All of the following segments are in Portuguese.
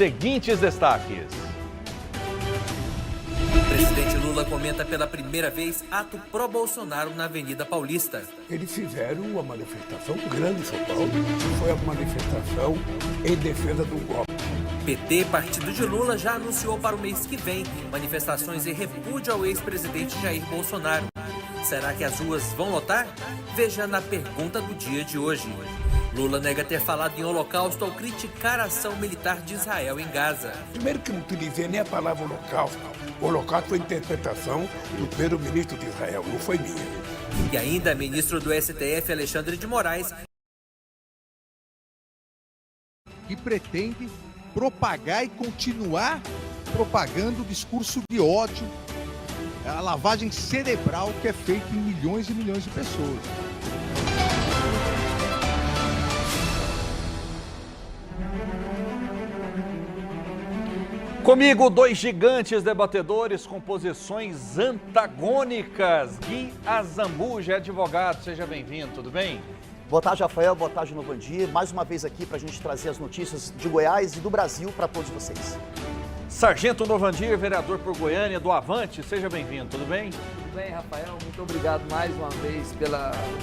seguintes destaques. Presidente Lula comenta pela primeira vez ato pró-Bolsonaro na Avenida Paulista. Eles fizeram uma manifestação grande em São Paulo, que foi a manifestação em defesa do golpe. PT, partido de Lula, já anunciou para o mês que vem manifestações em repúdio ao ex-presidente Jair Bolsonaro. Será que as ruas vão lotar? Veja na pergunta do dia de hoje. Lula nega ter falado em holocausto ao criticar a ação militar de Israel em Gaza. Primeiro que não utilizei nem a palavra holocausto. O holocausto foi interpretação do primeiro-ministro de Israel, não foi minha. E ainda, ministro do STF, Alexandre de Moraes, que pretende propagar e continuar propagando o discurso de ódio, a lavagem cerebral que é feita em milhões e milhões de pessoas. Comigo, dois gigantes debatedores com posições antagônicas. Gui Azambuja, advogado, seja bem-vindo, tudo bem? Boa tarde, Rafael. Boa tarde, Novandir. Mais uma vez aqui para a gente trazer as notícias de Goiás e do Brasil para todos vocês. Sargento Novandir, vereador por Goiânia, do Avante, seja bem-vindo, tudo bem? Tudo bem, Rafael. Muito obrigado mais uma vez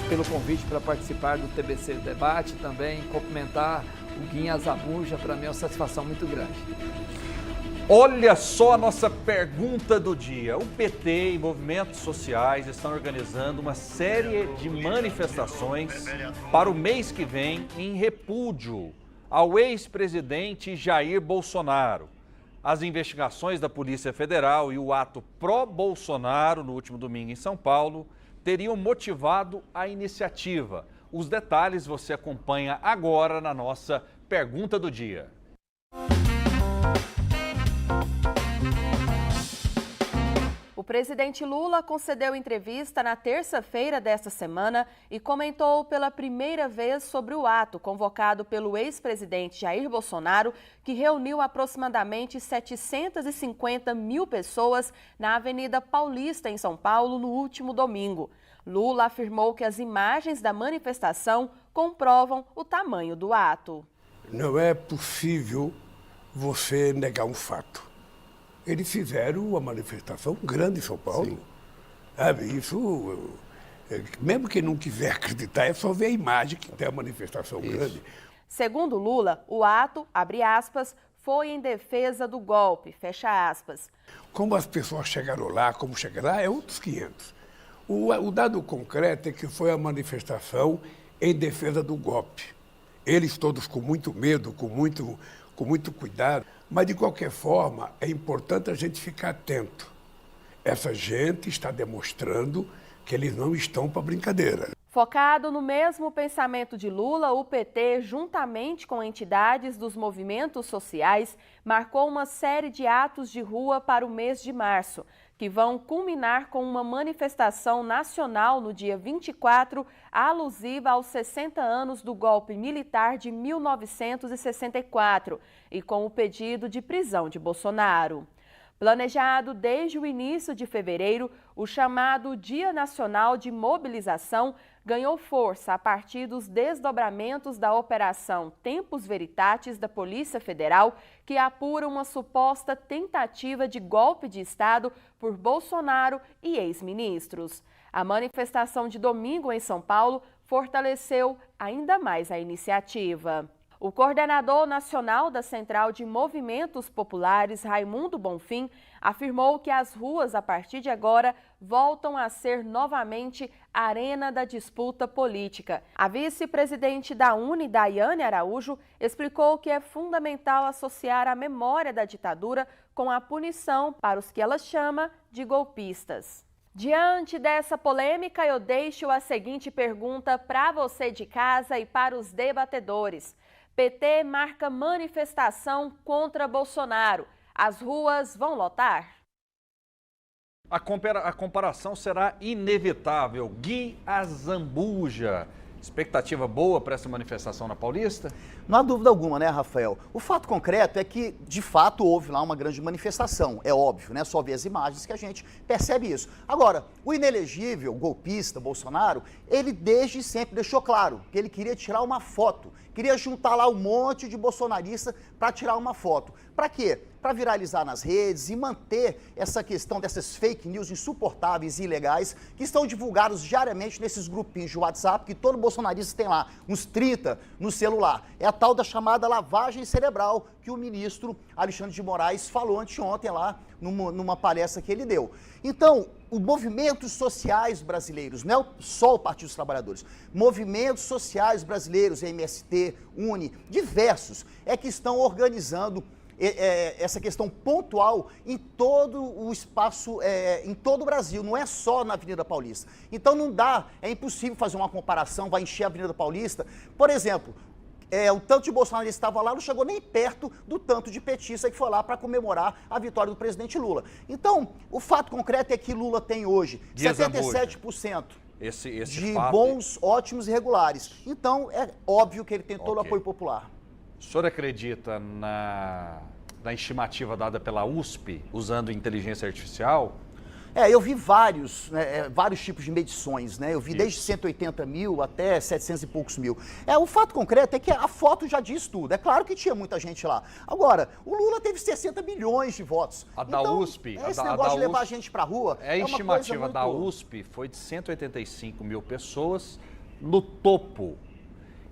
pelo convite para participar do TBC Debate. Também cumprimentar o Gui Azambuja, para mim é uma satisfação muito grande. Olha só a nossa pergunta do dia. O PT e movimentos sociais estão organizando uma série de manifestações para o mês que vem em repúdio ao ex-presidente Jair Bolsonaro. As investigações da Polícia Federal e o ato pró-Bolsonaro no último domingo em São Paulo teriam motivado a iniciativa. Os detalhes você acompanha agora na nossa pergunta do dia. O presidente Lula concedeu entrevista na terça-feira desta semana e comentou pela primeira vez sobre o ato convocado pelo ex-presidente Jair Bolsonaro, que reuniu aproximadamente 750 mil pessoas na Avenida Paulista, em São Paulo, no último domingo. Lula afirmou que as imagens da manifestação comprovam o tamanho do ato. Não é possível você negar um fato. Eles fizeram uma manifestação grande em São Paulo. Isso, mesmo quem não quiser acreditar, é só ver a imagem que tem a manifestação grande. Segundo Lula, o ato, abre aspas, foi em defesa do golpe, fecha aspas. Como as pessoas chegaram lá, como chegaram lá, é outros 500. O dado concreto é que foi a manifestação em defesa do golpe. Eles todos com muito medo, com muito cuidado. Mas, de qualquer forma, é importante a gente ficar atento. Essa gente está demonstrando que eles não estão para brincadeira. Focado no mesmo pensamento de Lula, o PT, juntamente com entidades dos movimentos sociais, marcou uma série de atos de rua para o mês de março, que vão culminar com uma manifestação nacional no dia 24, alusiva aos 60 anos do golpe militar de 1964 e com o pedido de prisão de Bolsonaro. Planejado desde o início de fevereiro, o chamado Dia Nacional de Mobilização ganhou força a partir dos desdobramentos da Operação Tempus Veritatis da Polícia Federal, que apura uma suposta tentativa de golpe de Estado por Bolsonaro e ex-ministros. A manifestação de domingo em São Paulo fortaleceu ainda mais a iniciativa. O coordenador nacional da Central de Movimentos Populares, Raimundo Bonfim, afirmou que as ruas, a partir de agora, voltam a ser novamente arena da disputa política. A vice-presidente da UNE, Daiane Araújo, explicou que é fundamental associar a memória da ditadura com a punição para os que ela chama de golpistas. Diante dessa polêmica, eu deixo a seguinte pergunta para você de casa e para os debatedores. PT marca manifestação contra Bolsonaro. As ruas vão lotar? A comparação será inevitável. Gui Azambuja. Expectativa boa para essa manifestação na Paulista? Não há dúvida alguma, né, Rafael? O fato concreto é que, de fato, houve lá uma grande manifestação. É óbvio, né? Só ver as imagens que a gente percebe isso. Agora, o inelegível, golpista, Bolsonaro, ele desde sempre deixou claro que ele queria tirar uma foto. Queria juntar lá um monte de bolsonaristas para tirar uma foto. Para quê? Para viralizar nas redes e manter essa questão dessas fake news insuportáveis e ilegais que estão divulgados diariamente nesses grupinhos de WhatsApp que todo bolsonarista tem lá, uns 30 no celular. É a tal da chamada lavagem cerebral que o ministro Alexandre de Moraes falou anteontem lá numa palestra que ele deu. Então, os movimentos sociais brasileiros, não é só o Partido dos Trabalhadores, movimentos sociais brasileiros, MST, UNE, diversos, é que estão organizando essa questão pontual em todo o espaço, em todo o Brasil, não é só na Avenida Paulista. Então não dá, é impossível fazer uma comparação, vai encher a Avenida Paulista. Por exemplo, o tanto de bolsonaristas que estava lá não chegou nem perto do tanto de petista que foi lá para comemorar a vitória do presidente Lula. Então, o fato concreto é que Lula tem hoje 77% de fato... bons, ótimos e regulares. Então, é óbvio que ele tem todo o apoio popular. O senhor acredita na estimativa dada pela USP, usando inteligência artificial? Eu vi vários tipos de medições, né? Eu vi desde 180 mil até 700 e poucos mil. O fato concreto é que a foto já diz tudo. É claro que tinha muita gente lá. Agora, o Lula teve 60 milhões de votos. Da USP... Esse negócio de levar a gente pra rua a estimativa da USP foi de 185 mil pessoas no topo.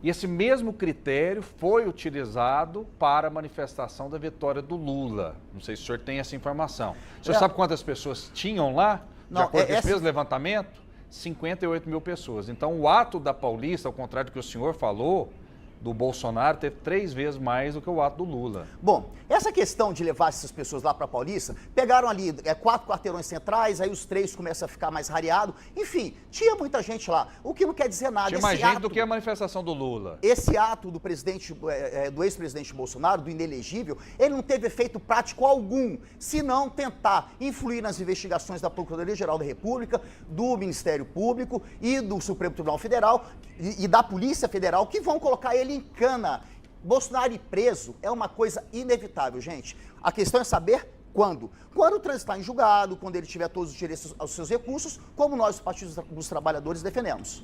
E esse mesmo critério foi utilizado para a manifestação da vitória do Lula. Não sei se o senhor tem essa informação. O senhor sabe quantas pessoas tinham lá? De acordo com esse mesmo levantamento? 58 mil pessoas. Então, o ato da Paulista, ao contrário do que o senhor falou, do Bolsonaro, teve 3 vezes mais do que o ato do Lula. Bom, essa questão de levar essas pessoas lá para a Paulista, pegaram ali 4 quarteirões centrais, aí os 3 começam a ficar mais rareado. Enfim, tinha muita gente lá, o que não quer dizer nada. Tinha mais gente do que a manifestação do Lula. Esse ato do do ex-presidente Bolsonaro, do inelegível, ele não teve efeito prático algum, senão tentar influir nas investigações da Procuradoria-Geral da República, do Ministério Público e do Supremo Tribunal Federal e da Polícia Federal, que vão colocar ele em cana. Bolsonaro ir preso é uma coisa inevitável, gente. A questão é saber quando. Quando transitar em julgado, quando ele tiver todos os direitos aos seus recursos, como nós, os Partidos dos Trabalhadores, defendemos.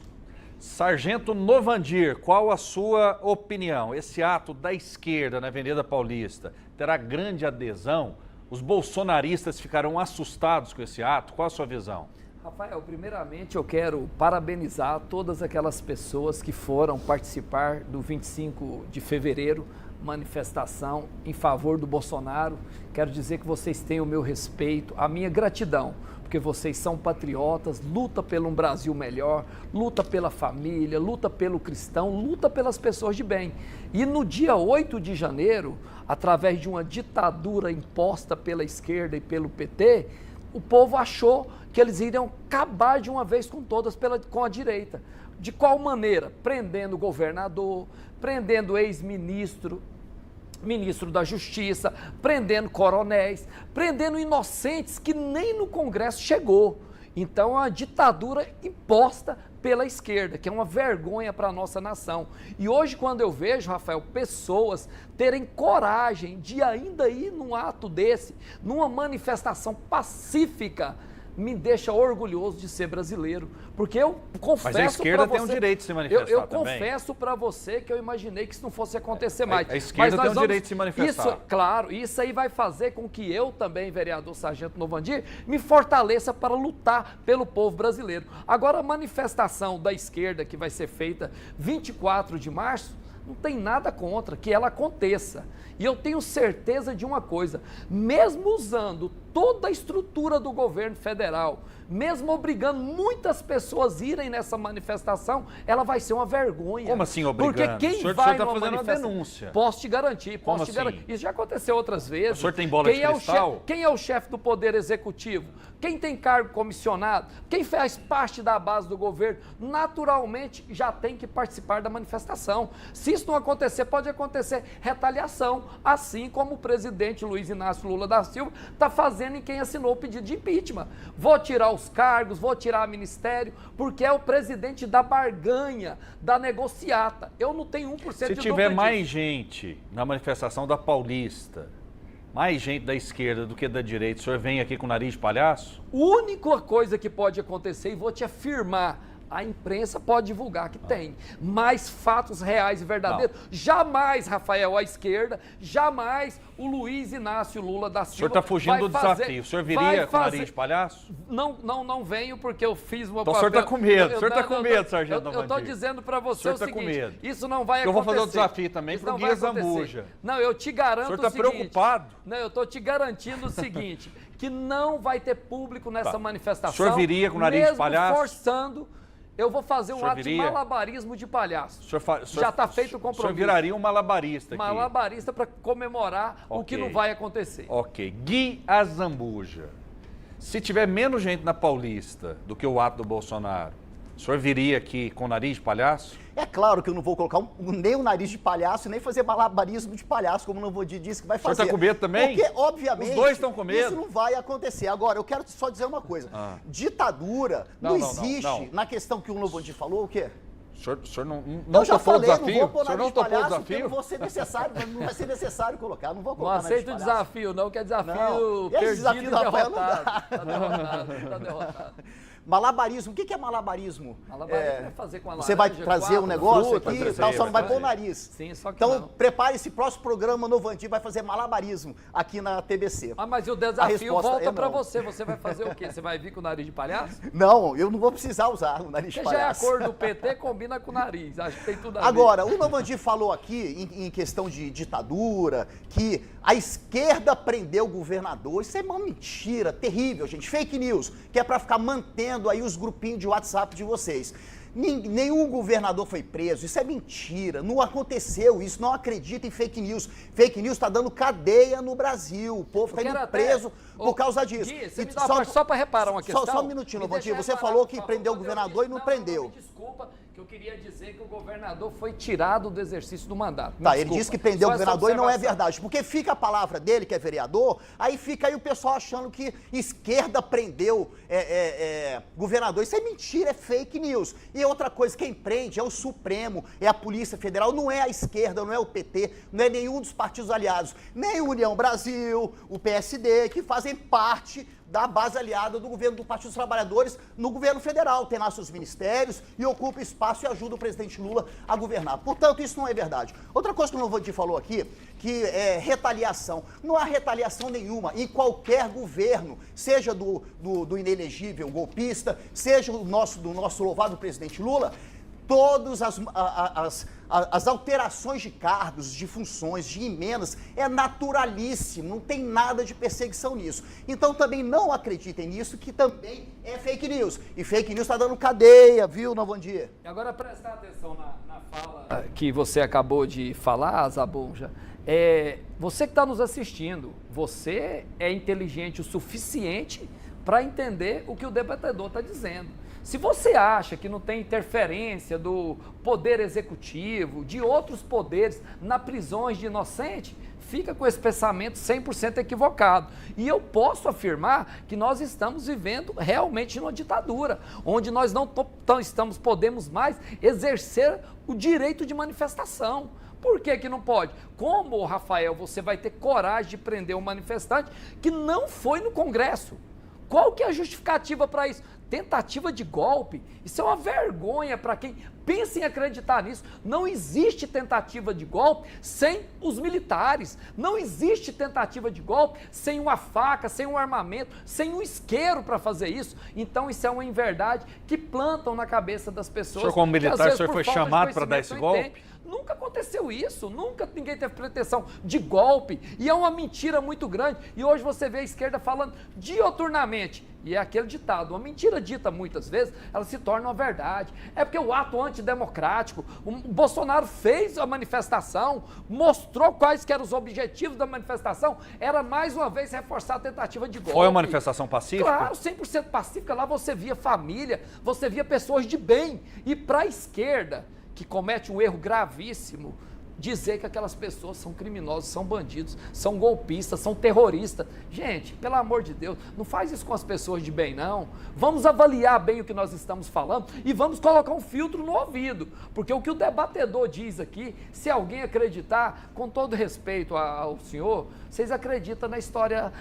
Sargento Novandir, qual a sua opinião? Esse ato da esquerda na Avenida Paulista terá grande adesão? Os bolsonaristas ficarão assustados com esse ato? Qual a sua visão? Rafael, primeiramente eu quero parabenizar todas aquelas pessoas que foram participar do 25 de fevereiro, manifestação em favor do Bolsonaro. Quero dizer que vocês têm o meu respeito, a minha gratidão, porque vocês são patriotas, luta pelo um Brasil melhor, luta pela família, luta pelo cristão, luta pelas pessoas de bem. E no dia 8 de janeiro, através de uma ditadura imposta pela esquerda e pelo PT, o povo achou que eles iriam acabar de uma vez com todas com a direita. De qual maneira? Prendendo o governador, prendendo o ex-ministro, ministro da Justiça, prendendo coronéis, prendendo inocentes que nem no Congresso chegou. Então, é uma ditadura imposta pela esquerda, que é uma vergonha para a nossa nação. E hoje, quando eu vejo, Rafael, pessoas terem coragem de ainda ir num ato desse, numa manifestação pacífica, me deixa orgulhoso de ser brasileiro, porque eu confesso para você... Mas a esquerda tem o direito de se manifestar eu também. confesso para você que eu imaginei que isso não fosse acontecer mais. A esquerda tem o direito de se manifestar. Claro, isso aí vai fazer com que eu também, vereador Sargento Novandir, me fortaleça para lutar pelo povo brasileiro. Agora, a manifestação da esquerda que vai ser feita 24 de março, não tem nada contra que ela aconteça. E eu tenho certeza de uma coisa, mesmo usando toda a estrutura do governo federal, mesmo obrigando muitas pessoas a irem nessa manifestação, ela vai ser uma vergonha. Como assim obrigando? Porque quem vai numa manifestação... denúncia. Posso te garantir, Como assim? Isso já aconteceu outras vezes. O senhor tem bola de cristal? Quem é o chefe do Poder Executivo? Quem tem cargo comissionado? Quem faz parte da base do governo? Naturalmente, já tem que participar da manifestação. Se isso não acontecer, pode acontecer retaliação, assim como o presidente Luiz Inácio Lula da Silva está fazendo fazendo em quem assinou o pedido de impeachment. Vou tirar os cargos, vou tirar o ministério, porque é o presidente da barganha, da negociata. Eu não tenho 1% de dúvida. Se tiver mais gente na manifestação da Paulista, mais gente da esquerda do que da direita, o senhor vem aqui com o nariz de palhaço? A única coisa que pode acontecer, e vou te afirmar, a imprensa pode divulgar que tem, mas fatos reais e verdadeiros, jamais, Rafael, a esquerda, jamais o Luiz Inácio Lula da Silva. O senhor está fugindo do desafio. O senhor viria com o nariz de palhaço? Não venho, porque eu fiz uma então, papel. O senhor está com medo, o senhor está com medo, sargento Novandir. Eu estou dizendo para você o seguinte, com medo. Isso não vai acontecer. Eu vou fazer o desafio também para o Guia Zambuja. Não, eu te garanto o seguinte. O senhor está preocupado? Não, eu estou te garantindo o seguinte, que não vai ter público nessa manifestação. O senhor viria com o nariz de palhaço? Forçando. Eu vou fazer um ato de malabarismo de palhaço. Já está feito o compromisso. O senhor viraria um malabarista aqui. Malabarista para comemorar o que não vai acontecer. Ok. Gui Azambuja. Se tiver menos gente na Paulista do que o ato do Bolsonaro, o senhor viria aqui com o nariz de palhaço? É claro que eu não vou colocar nem o nariz de palhaço, nem fazer malabarismo de palhaço, como o Novandir disse que vai fazer. O senhor está com medo também? Porque, obviamente, os dois estão com medo. Isso não vai acontecer. Agora, eu quero só dizer uma coisa. Ditadura não existe na questão que o Novandir falou, o quê? O senhor não topou o desafio? Não vou pôr nariz de palhaço, desafio? não vou ser necessário, não vai ser necessário colocar, não vou colocar. Não aceito o desafio, não, que é desafio perdido esse desafio e derrotado. Tá derrotado. Malabarismo, o que é malabarismo? Malabarismo é fazer com a laranja, você vai trazer um negócio aqui e tal, só não vai pôr o nariz. Sim, só que então, não. prepare esse próximo programa, Novandir vai fazer malabarismo aqui na TBC. Mas o desafio volta para você. Você vai fazer o quê? Você vai vir com o nariz de palhaço? Não, eu não vou precisar usar o nariz de palhaço. Já é a cor do PT, combina com o nariz. Acho que tem tudo a ver. Agora, o Novandir falou aqui, em questão de ditadura, que a esquerda prendeu o governador. Isso é uma mentira terrível, gente. Fake news, que é para ficar mantendo aí os grupinhos de WhatsApp de vocês. Nenhum governador foi preso, isso é mentira, não aconteceu isso, não acredita em fake news. Fake news está dando cadeia no Brasil, o povo está indo preso por causa disso. Gui, só para reparar uma questão. Só um minutinho, Novandir, você falou que prendeu o governador e não prendeu. Desculpa, que eu queria dizer que o governador foi tirado do exercício do mandato. Tá, ele disse que prendeu o governador e não é verdade, porque fica a palavra dele, que é vereador, aí fica aí o pessoal achando que esquerda prendeu governador. Isso é mentira, é fake news. E outra coisa, quem prende é o Supremo, é a Polícia Federal, não é a esquerda, não é o PT, não é nenhum dos partidos aliados, nem o União Brasil, o PSD, que fazem parte da base aliada do governo do Partido dos Trabalhadores no governo federal, tem lá seus ministérios e ocupa espaço e ajuda o presidente Lula a governar. Portanto, isso não é verdade. Outra coisa que o Novandir falou aqui, que é retaliação. Não há retaliação nenhuma em qualquer governo, seja do inelegível golpista, seja do nosso louvado presidente Lula. Todas as alterações de cargos, de funções, de emendas, é naturalíssimo, não tem nada de perseguição nisso. Então também não acreditem nisso, que também é fake news. E fake news está dando cadeia, viu, Novandir? E agora prestar atenção na fala que você acabou de falar, Zambuja. Você que está nos assistindo, você é inteligente o suficiente para entender o que o debatedor está dizendo. Se você acha que não tem interferência do poder executivo, de outros poderes na prisões de inocente, fica com esse pensamento 100% equivocado. E eu posso afirmar que nós estamos vivendo realmente numa ditadura, onde nós não podemos mais exercer o direito de manifestação. Por que que não pode? Como, Rafael, você vai ter coragem de prender um manifestante que não foi no Congresso? Qual que é a justificativa para isso? Tentativa de golpe? Isso é uma vergonha para quem pensa em acreditar nisso. Não existe tentativa de golpe sem os militares. Não existe tentativa de golpe sem uma faca, sem um armamento, sem um isqueiro para fazer isso. Então isso é uma inverdade que plantam na cabeça das pessoas. O senhor, como militar, o senhor foi chamado para dar esse golpe? Nunca aconteceu isso, nunca ninguém teve pretensão de golpe, e é uma mentira muito grande. E hoje você vê a esquerda falando dioturnamente, e é aquele ditado, uma mentira dita muitas vezes, ela se torna uma verdade. É porque o ato antidemocrático, o Bolsonaro fez a manifestação, mostrou quais que eram os objetivos da manifestação, era mais uma vez reforçar a tentativa de golpe. Foi uma manifestação pacífica? Claro, 100% pacífica, lá você via família, você via pessoas de bem, e para a esquerda, que comete um erro gravíssimo, dizer que aquelas pessoas são criminosos, são bandidos, são golpistas, são terroristas. Gente, pelo amor de Deus, não faz isso com as pessoas de bem, não. Vamos avaliar bem o que nós estamos falando e vamos colocar um filtro no ouvido, porque o que o debatedor diz aqui, se alguém acreditar, com todo respeito ao senhor, vocês acreditam na história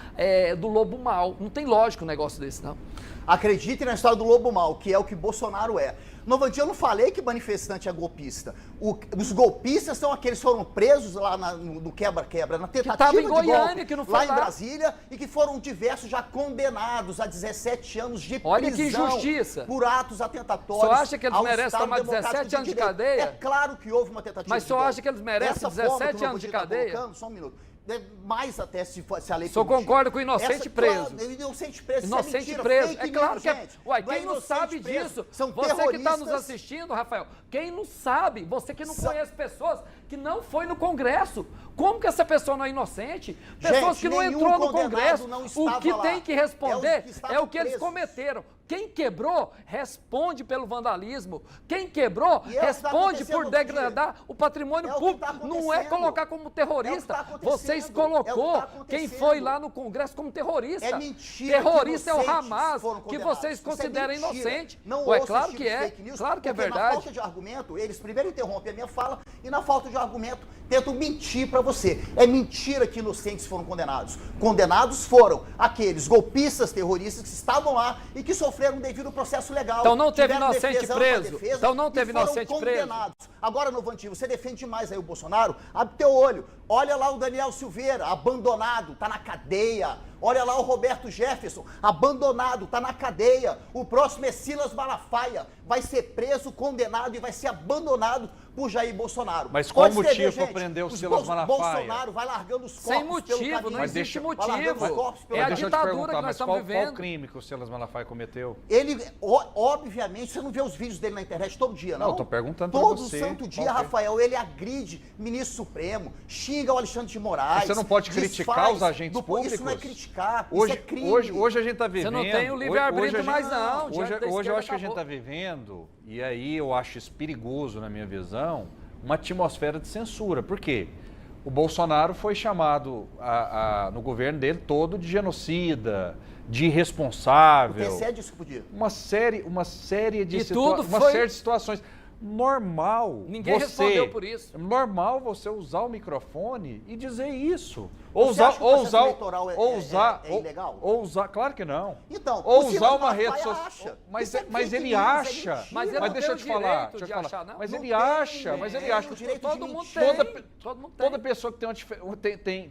do lobo mau. Não tem lógico um negócio desse, não. Acreditem na história do lobo mau, que é o que Bolsonaro é. Novandir, eu não falei que manifestante é golpista. Os golpistas são aqueles que foram presos lá no quebra-quebra, na tentativa em Goiânia, de golpe, que não foi lá em Brasília, e que foram diversos já condenados a 17 anos de prisão. Olha que injustiça. Por atos atentatórios. Só acha que eles merecem tomar 17 anos de cadeia? É claro que houve uma tentativa Mas de só golpe. acha que eles merecem 17 anos de cadeia? Só um minuto. Mais até se a lei Só concordo com o inocente preso. Claro, inocente preso, inocente mentira, preso. fake É claro news, que é. gente. Uai, Não é quem não inocente sabe preso, disso? são Você que está nos terroristas. assistindo, Rafael, quem não sabe, você que não conhece pessoas que não foi no Congresso, como que essa pessoa não é inocente? Pessoas Gente, que não nenhum entrou no condenado Congresso, não o estava que lá. tem que responder estavam é o que eles presos. cometeram. Quem quebrou, responde pelo vandalismo. Quem quebrou, E é o que tá responde por acontecendo degradar o patrimônio É o que público. tá Não é acontecendo. colocar como terrorista. É o que tá acontecendo. Vocês É o que colocou tá quem acontecendo. foi lá no Congresso como terrorista. É mentira que Terrorista é o inocentes Hamas, foram que condenados. vocês Isso é consideram mentira. inocente. Não Ué, ouça claro esse que tipo de é. fake news, Claro que é porque na verdade. falta de argumento, eles primeiro interrompem a minha fala e na falta de argumento tentam mentir para você. É mentira que inocentes foram condenados. Condenados foram aqueles golpistas terroristas que estavam lá e que sofreram um devido processo legal. Então não teve Tiveram inocente defesa, preso? ampla defesa Então não e teve foram inocente preso? condenados. Agora, Novandir, você defende demais aí o Bolsonaro, abre teu olho. Olha lá o Daniel Silveira, abandonado, tá na cadeia. Olha lá o Roberto Jefferson, abandonado, tá na cadeia. O próximo é Silas Malafaia, vai ser preso, condenado e vai ser abandonado por Jair Bolsonaro. Mas qual Pode motivo escrever, para gente, prender o os Silas Malafaia? Bolsonaro vai largando os corpos Sem pelo motivo, caminho. não Mas existe deixa- vai largando os motivo. corpos pelo É a Deixa eu te ditadura perguntar, que nós mas estamos qual vivendo. crime que o Silas Malafaia cometeu? Ele, obviamente, você não vê os vídeos dele na internet todo dia, não? Não, tô perguntando pra todo você. santo dia, Qual que é? Rafael, ele agride ministro supremo, xinga o Alexandre de Moraes. Mas você não pode criticar desfaz os agentes do- públicos? Isso não é criticar, Hoje, isso é crime. hoje a gente está vivendo... não tem o livre-arbítrio mais, não. Hoje, Diante da hoje eu esquerda acho que a gente acabou. está vivendo, e aí eu acho isso perigoso na minha visão, uma atmosfera de censura. Por quê? O Bolsonaro foi chamado no governo dele todo de genocida, de irresponsável. O TSE disse que podia. Uma série de E tudo uma foi- série de situações. Normal. Ninguém respondeu por isso. Normal você usar o microfone e dizer isso. Você acha que o processo eleitoral é ilegal? Ou usar, claro que não. Então, ou o Silas usar uma Malafaia rede acha. social. Isso é Mas fake ele news, é acha. mentira. Mas ele não deixa tem eu o te falar. direito Deixa eu de falar. achar, não? Mas Não ele tem, acha. Mas ele acha. o direito de Todo mundo mentir. tem. Todo mundo tem. Toda pessoa que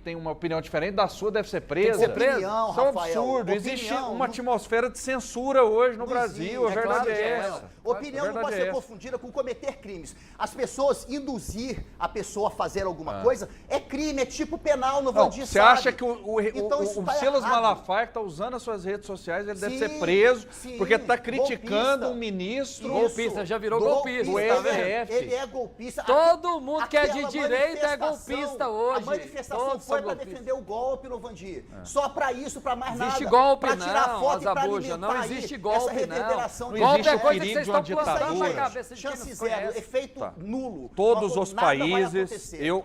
tem uma opinião diferente da sua deve ser presa. ser presa. Opinião, Isso é um Rafael, absurdo. Existe opinião, uma não- atmosfera de censura hoje no Não Brasil. A existe, verdade claro é que é. essa. Opinião A não verdade pode é ser essa. confundida com cometer crimes. As pessoas induzir a pessoa a fazer alguma coisa é crime, é tipo penal no Não, Vandir, você sabe? acha que Então, isso o tá Silas errado. Malafaia que está usando as suas redes sociais, ele deve Sim, ser preso sim, porque está criticando golpista. um ministro Isso, Golpista, já virou golpista, do golpista, STF. Ele é golpista. Todo mundo que é de Aquela direita é manifestação- golpista hoje. A manifestação Todos foi são para golpistas. defender o golpe no Vandir. Só para isso, para mais Existe nada. golpe pra tirar não, foto e pra Azabuja, não alimentar aí existe essa golpe reverberação não. de Não Golpe existe é o coisa que perigo vocês de uma estão plantando na ditadura. cabeça de quem Chance nos zero, conhece. efeito Tá. nulo. Todos Nada os vai países, acontecer. eu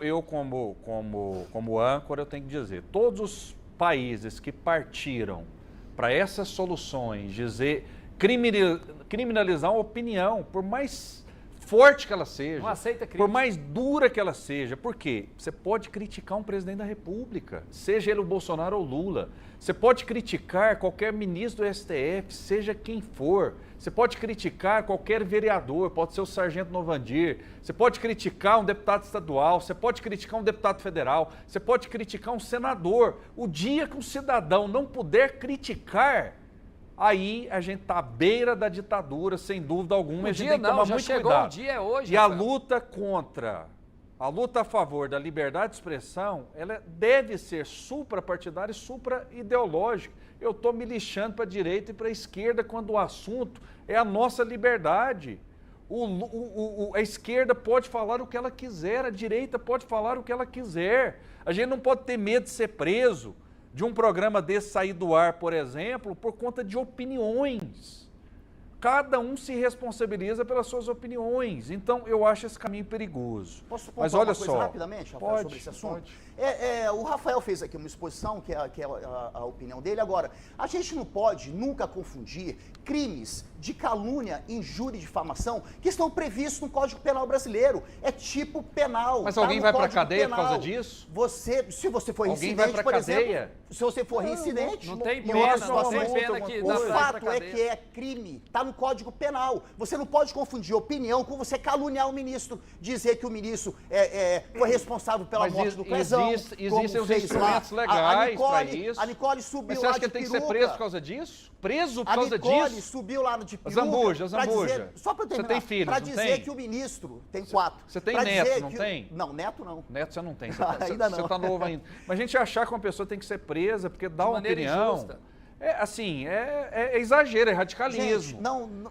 como âncora, eu tenho que dizer, todos os países que partiram para essas soluções, dizer, criminalizar uma opinião, por mais forte que ela seja, Não aceita por crítica. mais dura que ela seja, por quê? Você pode criticar um presidente da República, seja ele o Bolsonaro ou Lula. Você pode criticar qualquer ministro do STF, seja quem for. Você pode criticar qualquer vereador, pode ser o Sargento Novandir. Você pode criticar um deputado estadual, você pode criticar um deputado federal, você pode criticar um senador. O dia que um cidadão não puder criticar, aí a gente está à beira da ditadura, sem dúvida alguma. O A gente dia tem que tomar não, já muito chegou cuidado. o dia, é hoje. E a Rafael. luta a luta a favor da liberdade de expressão, ela deve ser suprapartidária e supra-ideológica. Eu estou me lixando para a direita e para a esquerda quando o assunto é a nossa liberdade. A esquerda pode falar o que ela quiser, a direita pode falar o que ela quiser. A gente não pode ter medo de ser preso, de um programa desse sair do ar, por exemplo, por conta de opiniões. cada um se responsabiliza pelas suas opiniões. Então, eu acho esse caminho perigoso. Posso Mas pontuar olha uma coisa só, rapidamente, Rafael, sobre esse assunto? O Rafael fez aqui uma exposição, que é a opinião dele. Agora, a gente não pode nunca confundir crimes de calúnia, injúria e difamação que estão previstos no Código Penal brasileiro. É tipo penal. Mas tá alguém no vai para Código cadeia por Penal. causa disso? Se você for Alguém reincidente, vai pra por cadeia? exemplo, se você for reincidente, Não tem em pena, outras não tem situações, pena que o dá pra ir pra fato é cadeia. que é crime, está no Código Penal. Você não pode confundir opinião com você caluniar o ministro, dizer que o ministro foi responsável pela Mas morte do Clezão. existem os instrumentos legais para isso. A Nicole subiu Mas você lá acha que de ele tem que ser peruca. preso por causa disso? Preso por causa A Nicole disso? subiu lá de peruca. Zambuja. pra dizer, só para terminar, Você tem filhos, para não dizer tem? que o ministro tem 4. Você tem pra neto, dizer não que tem? Não, neto não. Neto você não tem, Ainda não. você tá novo ainda. Mas a gente achar que uma pessoa tem que ser presa porque dá De uma maneira opinião... injusta. É exagero, é radicalismo. Gente,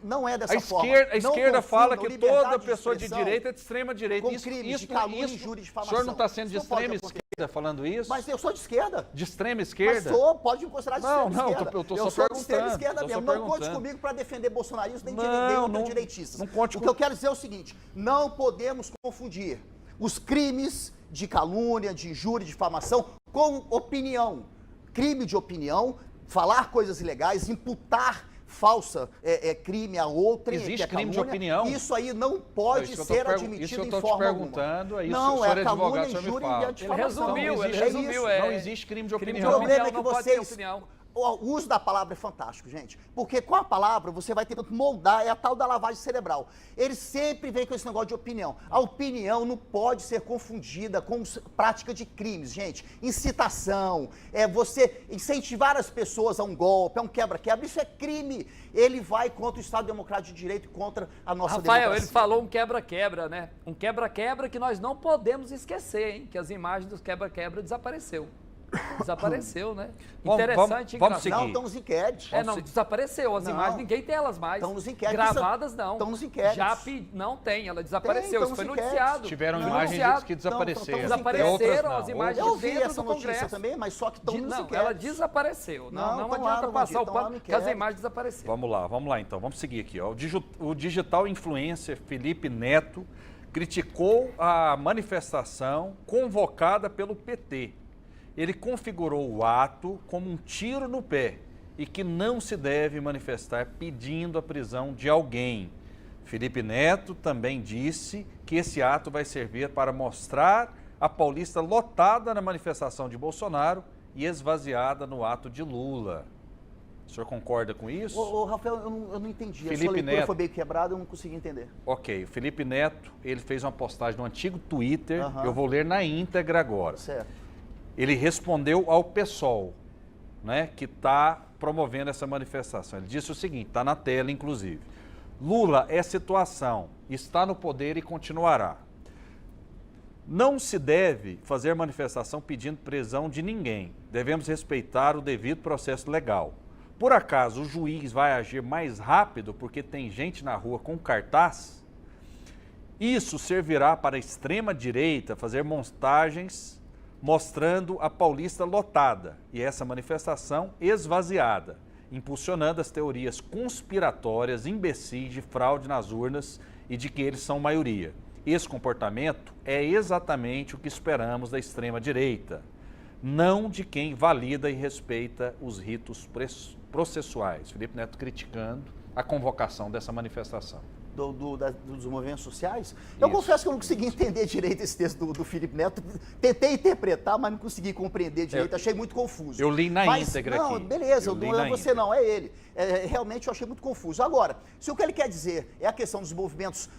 não é dessa forma. A esquerda Não fala confundam que liberdade toda pessoa de expressão direita é de extrema direita. com crimes de calúnia, injúria e O difamação. senhor não está sendo de Isso não pode extrema acontecer. esquerda falando isso? Mas eu sou de esquerda. De extrema Mas esquerda? pode me considerar de Não, extrema não, esquerda. eu tô eu só sou de extrema perguntando, esquerda tô só mesmo. Não conte perguntando. comigo para defender bolsonaristas nem Não, direitistas. não conte O que eu quero dizer é o seguinte, não podemos confundir os crimes de calúnia, de injúria, de difamação com opinião. Crime de opinião, falar coisas ilegais, imputar falsa crime a outra. Existe que é crime de calúnia. opinião? Isso aí não pode Isso que eu ser tô admitido isso que eu em tô te forma perguntando, alguma. é isso. Não, O senhor é é calúnia, advogado, o senhor me injúria fala. e a difamação. resumiu, Não ele existe resumiu, isso. Não existe crime de Crime opinião. O problema é que não pode ter vocês... opinião. O uso da palavra é fantástico, gente. Porque com a palavra você vai tentando moldar, é a tal da lavagem cerebral. Eles sempre vêm com esse negócio de opinião. A opinião não pode ser confundida com prática de crimes, gente. Incitação, você incentivar as pessoas a um golpe, a um quebra-quebra, isso é crime. Ele vai contra o Estado Democrático de Direito e contra a nossa Rafael, democracia. ele falou um quebra-quebra, né? Um quebra-quebra que nós não podemos esquecer, hein? Que as imagens dos quebra-quebra desapareceu, né? Interessante, vamos seguir. Não, estão nos inquéritos. Desapareceu. As Não. imagens, ninguém tem elas mais. Estão nos inquéritos. Gravadas, não. Estão nos inquéritos. Não tem, ela desapareceu. Tem, Isso foi estão nos noticiado. inquéritos. Tiveram Foi imagens noticiado. que desapareceram. Desapareceram Outras não. as imagens Eu vi dentro essa do notícia Congresso. também, mas só que estão nos Não, inquéritos. ela desapareceu. Não Não, estão lá adianta no passar o estão lá pano, no que as inquérito. imagens desapareceram. Vamos lá então, vamos seguir aqui. Ó. O digital influencer Felipe Neto criticou a manifestação convocada pelo PT. Ele configurou o ato como um tiro no pé e que não se deve manifestar pedindo a prisão de alguém. Felipe Neto também disse que esse ato vai servir para mostrar a Paulista lotada na manifestação de Bolsonaro e esvaziada no ato de Lula. O senhor concorda com isso? Ô, Rafael, eu não entendi. Felipe a sua leitura Neto. foi meio quebrada, eu não consegui entender. Ok, o Felipe Neto, ele fez uma postagem no antigo Twitter, Aham. eu vou ler na íntegra agora. Certo. Ele respondeu ao PSOL, né, que está promovendo essa manifestação. Ele disse o seguinte, está na tela inclusive. Lula é situação, está no poder e continuará. Não se deve fazer manifestação pedindo prisão de ninguém. Devemos respeitar o devido processo legal. Por acaso o juiz vai agir mais rápido porque tem gente na rua com cartaz? Isso servirá para a extrema-direita fazer montagens mostrando a Paulista lotada e essa manifestação esvaziada, impulsionando as teorias conspiratórias, imbecis de fraude nas urnas e de que eles são maioria. Esse comportamento é exatamente o que esperamos da extrema-direita, não de quem valida e respeita os ritos processuais. Felipe Neto criticando a convocação dessa manifestação. Dos movimentos sociais. Eu Isso. confesso que eu não consegui entender direito esse texto do Felipe Neto. Tentei interpretar, mas não consegui compreender direito. Achei muito confuso. Eu li na íntegra não, aqui. Beleza, Eu li não na é você íntegra. não, é ele. Realmente eu achei muito confuso. Agora, se o que ele quer dizer é a questão dos movimentos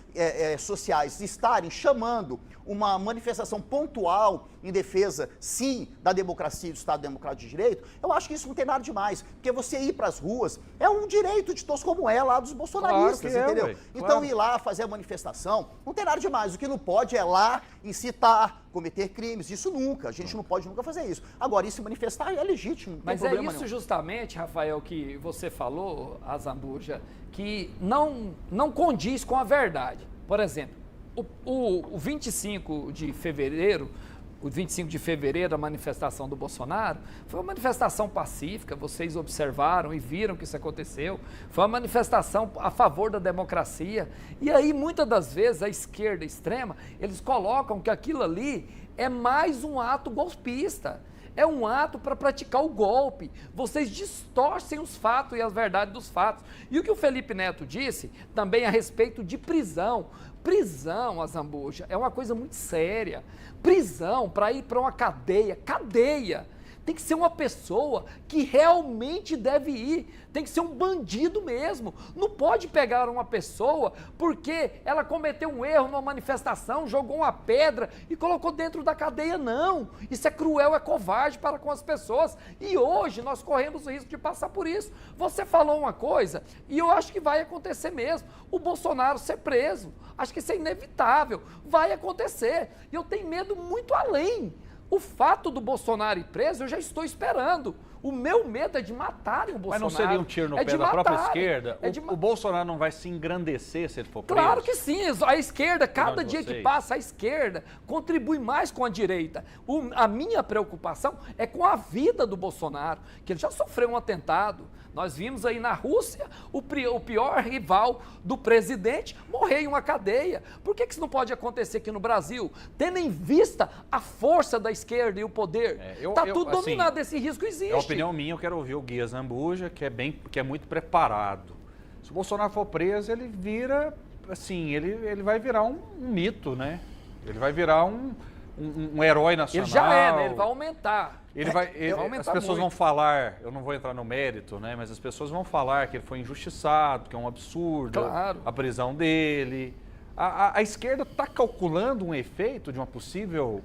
sociais estarem chamando uma manifestação pontual em defesa, sim, da democracia e do Estado Democrático de Direito, eu acho que isso não tem nada demais. Porque você ir para as ruas é um direito de todos como é lá dos bolsonaristas, Claro que é, entendeu? ué, Então claro. ir lá fazer a manifestação não tem nada demais. O que não pode é lá incitar, cometer crimes. Isso nunca. A gente não pode nunca fazer isso. Agora, ir se manifestar é legítimo, não Mas tem é problema isso nenhum. justamente, Rafael, que você falou, Azambuja, que não condiz com a verdade. Por exemplo, o 25 de fevereiro, o 25 de fevereiro, a manifestação do Bolsonaro, foi uma manifestação pacífica, vocês observaram e viram que isso aconteceu, foi uma manifestação a favor da democracia, e aí muitas das vezes a esquerda extrema, eles colocam que aquilo ali é mais um ato golpista, é um ato para praticar o golpe, vocês distorcem os fatos e as verdades dos fatos. E o que o Felipe Neto disse, também a respeito de prisão, Azambuja, é uma coisa muito séria. Prisão, para ir para uma cadeia, tem que ser uma pessoa que realmente deve ir, tem que ser um bandido mesmo. Não pode pegar uma pessoa porque ela cometeu um erro numa manifestação, jogou uma pedra e colocou dentro da cadeia, não. Isso é cruel, é covarde para com as pessoas. E hoje nós corremos o risco de passar por isso. Você falou uma coisa e eu acho que vai acontecer mesmo. O Bolsonaro ser preso, acho que isso é inevitável, vai acontecer. E eu tenho medo muito além. O fato do Bolsonaro ir preso, eu já estou esperando. O meu medo é de matarem o Bolsonaro. Mas não seria um tiro no pé da própria esquerda? O Bolsonaro não vai se engrandecer se ele for preso? Claro que sim. A esquerda, cada dia que passa, a esquerda contribui mais com a direita. A minha preocupação é com a vida do Bolsonaro, que ele já sofreu um atentado. Nós vimos aí na Rússia o pior rival do presidente morrer em uma cadeia. Por que isso não pode acontecer aqui no Brasil? Tendo em vista a força da esquerda e o poder. Está tudo dominado, esse risco existe. É a opinião minha, eu quero ouvir o Gui Zambuja, que é muito preparado. Se o Bolsonaro for preso, ele vira, assim, ele vai virar um mito, né? Ele vai virar um herói nacional. Ele já é, né? Ele vai aumentar. As pessoas vão falar, eu não vou entrar no mérito, né? Mas as pessoas vão falar que ele foi injustiçado, que é um absurdo a prisão dele. A esquerda está calculando um efeito de uma possível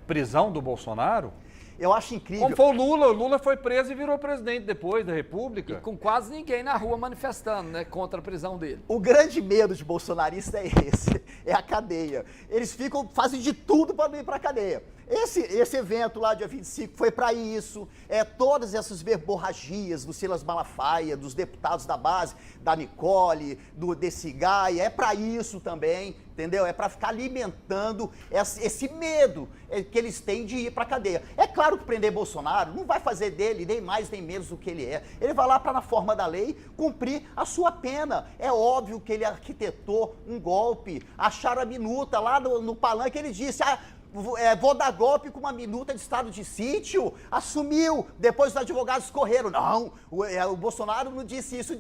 prisão do Bolsonaro? Eu acho incrível. Como foi o Lula foi preso e virou presidente depois da República. E com quase ninguém na rua manifestando, né, contra a prisão dele. O grande medo de bolsonarista é esse, é a cadeia. Eles fazem de tudo para não ir para a cadeia. Esse evento lá, dia 25, foi para isso. Todas essas verborragias do Silas Malafaia, dos deputados da base, da Nicole, desse Gaia, é para isso também, entendeu? É para ficar alimentando esse medo que eles têm de ir para a cadeia. É claro que prender Bolsonaro não vai fazer dele nem mais nem menos do que ele é. Ele vai lá para, na forma da lei, cumprir a sua pena. É óbvio que ele arquitetou um golpe. Acharam a minuta lá no palanque, ele disse... vou dar golpe com uma minuta de estado de sítio, assumiu, depois os advogados correram, não, o Bolsonaro não disse isso,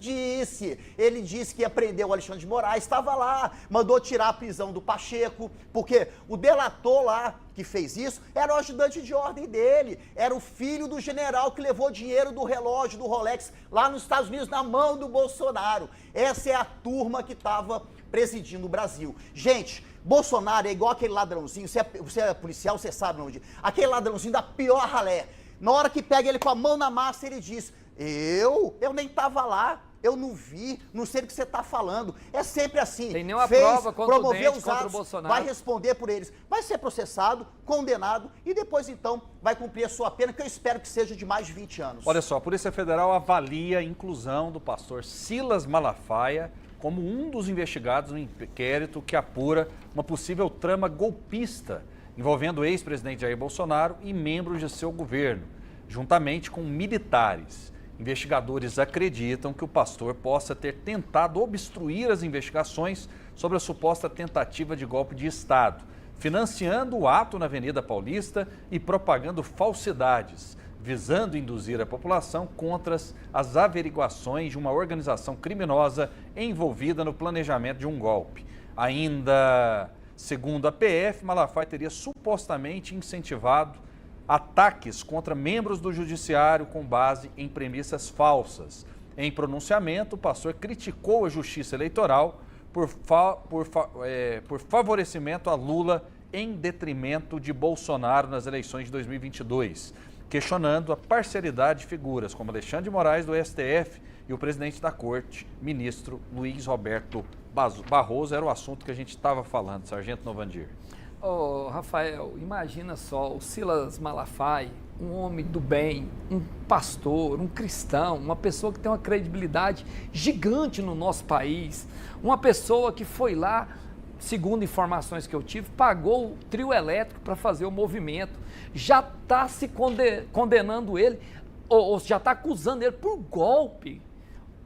ele disse que ia prender o Alexandre de Moraes, estava lá, mandou tirar a prisão do Pacheco, porque o delator lá que fez isso era o ajudante de ordem dele, era o filho do general que levou dinheiro do relógio, do Rolex, lá nos Estados Unidos, na mão do Bolsonaro. Essa é a turma que estava presidindo o Brasil. Gente, Bolsonaro é igual aquele ladrãozinho, você é policial, você sabe onde, aquele ladrãozinho da pior ralé. Na hora que pega ele com a mão na massa, ele diz, eu nem estava lá, eu não vi, não sei do que você está falando. É sempre assim. Tem nenhuma prova promoveu os contra atos, o Bolsonaro. vai responder por eles. Vai ser processado, condenado e depois, então, vai cumprir a sua pena, que eu espero que seja de mais de 20 anos. Olha só, a Polícia Federal avalia a inclusão do pastor Silas Malafaia como um dos investigados no inquérito que apura uma possível trama golpista envolvendo o ex-presidente Jair Bolsonaro e membros de seu governo, juntamente com militares. Investigadores acreditam que o pastor possa ter tentado obstruir as investigações sobre a suposta tentativa de golpe de Estado, financiando o ato na Avenida Paulista e propagando falsidades, visando induzir a população contra as averiguações de uma organização criminosa envolvida no planejamento de um golpe. Ainda segundo a PF, Malafaia teria supostamente incentivado ataques contra membros do judiciário com base em premissas falsas. Em pronunciamento, o pastor criticou a Justiça Eleitoral por favorecimento a Lula em detrimento de Bolsonaro nas eleições de 2022, questionando a parcialidade de figuras como Alexandre de Moraes, do STF, e o presidente da Corte, ministro Luiz Roberto Barroso. Era o assunto que a gente estava falando, Sargento Novandir. Rafael, imagina só, o Silas Malafaia, um homem do bem, um pastor, um cristão, uma pessoa que tem uma credibilidade gigante no nosso país, uma pessoa que foi lá segundo informações que eu tive, pagou o trio elétrico para fazer o movimento. Já está se condenando ele, ou já está acusando ele por golpe.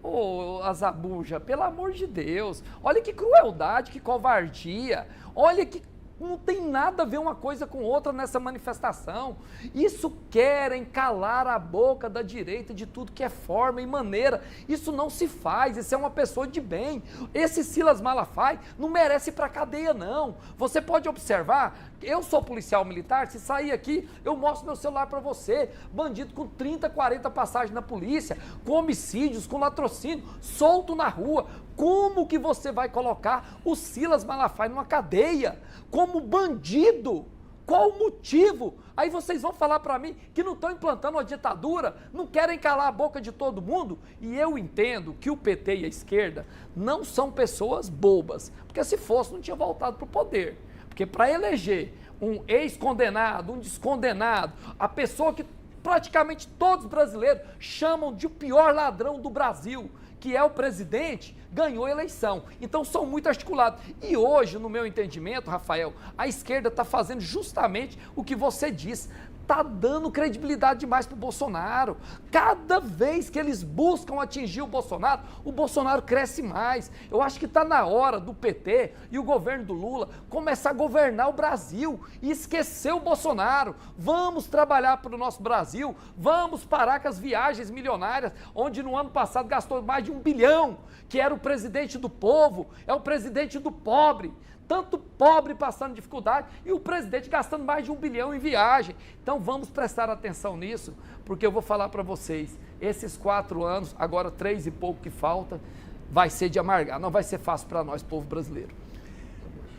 Ô, Azabuja, pelo amor de Deus, olha que crueldade, que covardia, olha que não tem nada a ver uma coisa com outra nessa manifestação. Isso querem calar a boca da direita de tudo que é forma e maneira. Isso não se faz, isso é uma pessoa de bem. Esse Silas Malafaia não merece ir para a cadeia, não. Você pode observar, eu sou policial militar, se sair aqui, eu mostro meu celular para você. Bandido com 30, 40 passagens na polícia, com homicídios, com latrocínio, solto na rua. Como que você vai colocar o Silas Malafaia numa cadeia como bandido? Qual o motivo? Aí vocês vão falar para mim que não estão implantando uma ditadura, não querem calar a boca de todo mundo? E eu entendo que o PT e a esquerda não são pessoas bobas, porque se fosse não tinha voltado para o poder. Porque para eleger um ex-condenado, um descondenado, a pessoa que praticamente todos os brasileiros chamam de o pior ladrão do Brasil, que é o presidente, ganhou a eleição. Então são muito articulados. E hoje, no meu entendimento, Rafael, a esquerda está fazendo justamente o que você disse. Está dando credibilidade demais para o Bolsonaro. Cada vez que eles buscam atingir o Bolsonaro cresce mais. Eu acho que está na hora do PT e o governo do Lula começar a governar o Brasil e esquecer o Bolsonaro. Vamos trabalhar para o nosso Brasil, vamos parar com as viagens milionárias, onde no ano passado gastou mais de 1 bilhão, que era o presidente do povo, é o presidente do pobre. Tanto pobre passando dificuldade e o presidente gastando mais de 1 bilhão em viagem. Então vamos prestar atenção nisso, porque eu vou falar para vocês, esses 4 anos, agora 3 e pouco que falta, vai ser de amargar, não vai ser fácil para nós, povo brasileiro.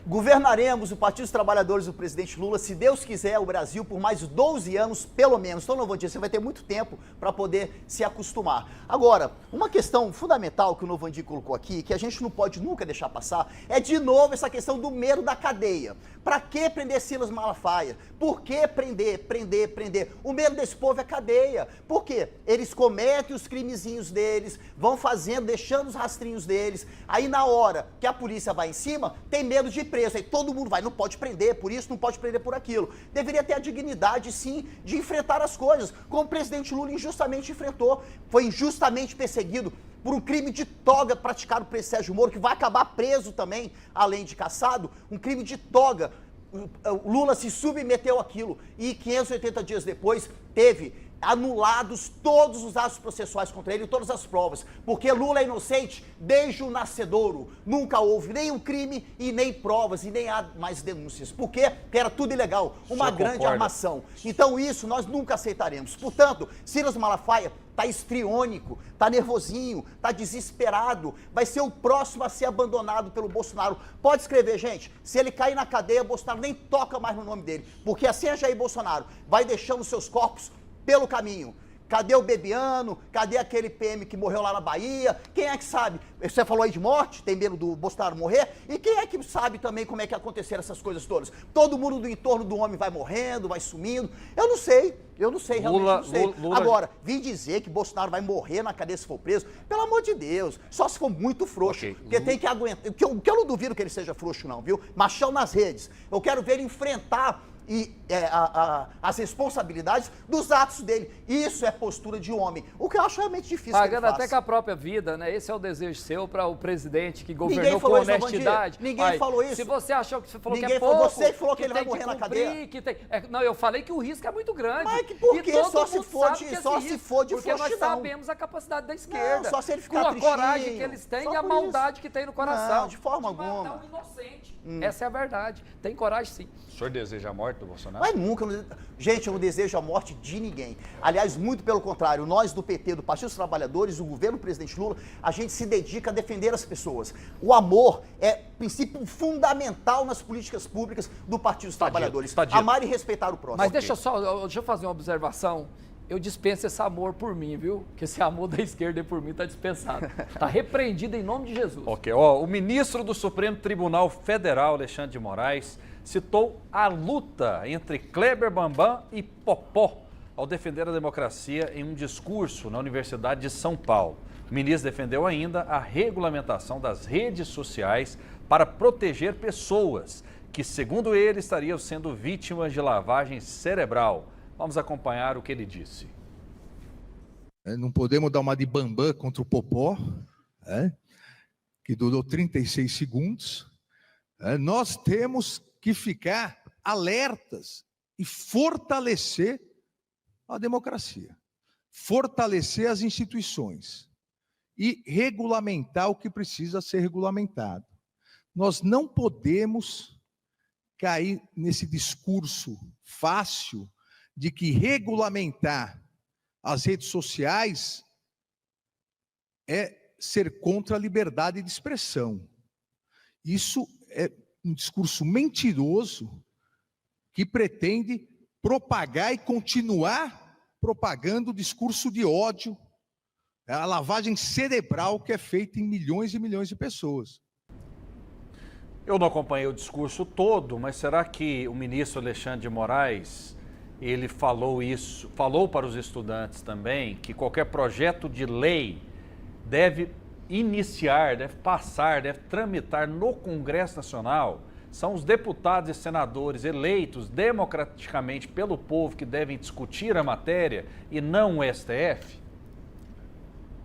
Governaremos o Partido dos Trabalhadores do presidente Lula, se Deus quiser, o Brasil por mais 12 anos, pelo menos. Então, Novandir, você vai ter muito tempo para poder se acostumar. Agora, uma questão fundamental que o Novandir colocou aqui, que a gente não pode nunca deixar passar, é de novo essa questão do medo da cadeia. Para que prender Silas Malafaia? Por que prender? O medo desse povo é cadeia. Por quê? Eles cometem os crimezinhos deles, vão fazendo, deixando os rastrinhos deles. Aí, na hora que a polícia vai em cima, tem medo de preso, aí todo mundo vai, não pode prender por isso, não pode prender por aquilo. Deveria ter a dignidade, sim, de enfrentar as coisas, como o presidente Lula injustamente enfrentou, foi injustamente perseguido por um crime de toga praticado por Sérgio Moro, que vai acabar preso também, além de cassado, um crime de toga. O Lula se submeteu àquilo e 580 dias depois teve anulados todos os atos processuais contra ele, todas as provas, porque Lula é inocente desde o nascedouro, nunca houve nenhum crime e nem provas e nem há mais denúncias, porque era tudo ilegal, uma grande armação. Então isso nós nunca aceitaremos. Portanto, Silas Malafaia está histriônico, está nervosinho, está desesperado, vai ser o próximo a ser abandonado pelo Bolsonaro. Pode escrever, gente, se ele cair na cadeia, Bolsonaro nem toca mais no nome dele, porque assim é Jair Bolsonaro, vai deixando seus corpos pelo caminho. Cadê o Bebiano? Cadê aquele PM que morreu lá na Bahia? Quem é que sabe? Você falou aí de morte, tem medo do Bolsonaro morrer? E quem é que sabe também como é que aconteceram essas coisas todas? Todo mundo do entorno do homem vai morrendo, vai sumindo. Eu não sei, realmente não sei. Lula... Agora, vim dizer que Bolsonaro vai morrer na cadeia se for preso, pelo amor de Deus, só se for muito frouxo, Okay. porque tem que aguentar. Que eu não duvido que ele seja frouxo não, viu? Machão nas redes. Eu quero ver ele enfrentar as responsabilidades dos atos dele. Isso é postura de homem. O que eu acho realmente difícil. Pagando até com a própria vida, né? Esse é o desejo seu para o presidente que governou Ninguém com falou isso, honestidade. Ninguém falou isso. Se você achou que você falou Ninguém que é pouco, você falou que ele vai tem morrer na cumprir, cadeia. que tem... Não, eu falei que o risco é muito grande. Mas que por E quê? todo Só se mundo for sabe de- que esse só se risco, for de porque nós frouxidão. sabemos a capacidade da esquerda. Só se ele ficar com a tristinho. coragem que eles têm Só e a por maldade isso. que tem no coração. Não, de forma matar alguma. um inocente. Essa é a verdade. Tem coragem, sim. O senhor deseja a morte do Bolsonaro? Mas nunca. Gente, eu não desejo a morte de ninguém. Aliás, muito pelo contrário, nós do PT, do Partido dos Trabalhadores, o governo do presidente Lula, a gente se dedica a defender as pessoas. O amor é princípio fundamental nas políticas públicas do Partido dos Trabalhadores. está dito. Amar e respeitar o próximo. Mas deixa eu fazer uma observação. Eu dispenso esse amor por mim, viu? Que esse amor da esquerda por mim está dispensado. Está repreendido em nome de Jesus. Ok, ó, o ministro do Supremo Tribunal Federal, Alexandre de Moraes, citou a luta entre Kleber Bambam e Popó ao defender a democracia em um discurso na Universidade de São Paulo. O ministro defendeu ainda a regulamentação das redes sociais para proteger pessoas que, segundo ele, estariam sendo vítimas de lavagem cerebral. Vamos acompanhar o que ele disse. Não podemos dar uma de bambam contra o Popó, que durou 36 segundos. Nós temos que ficar alertas e fortalecer a democracia, fortalecer as instituições e regulamentar o que precisa ser regulamentado. Nós não podemos cair nesse discurso fácil de que regulamentar as redes sociais é ser contra a liberdade de expressão. Isso é um discurso mentiroso que pretende propagar e continuar propagando o discurso de ódio, a lavagem cerebral que é feita em milhões e milhões de pessoas. Eu não acompanhei o discurso todo, mas será que o ministro Alexandre de Moraes, ele falou para os estudantes também, que qualquer projeto de lei deve iniciar, deve passar, deve tramitar no Congresso Nacional? São os deputados e senadores eleitos democraticamente pelo povo que devem discutir a matéria e não o STF?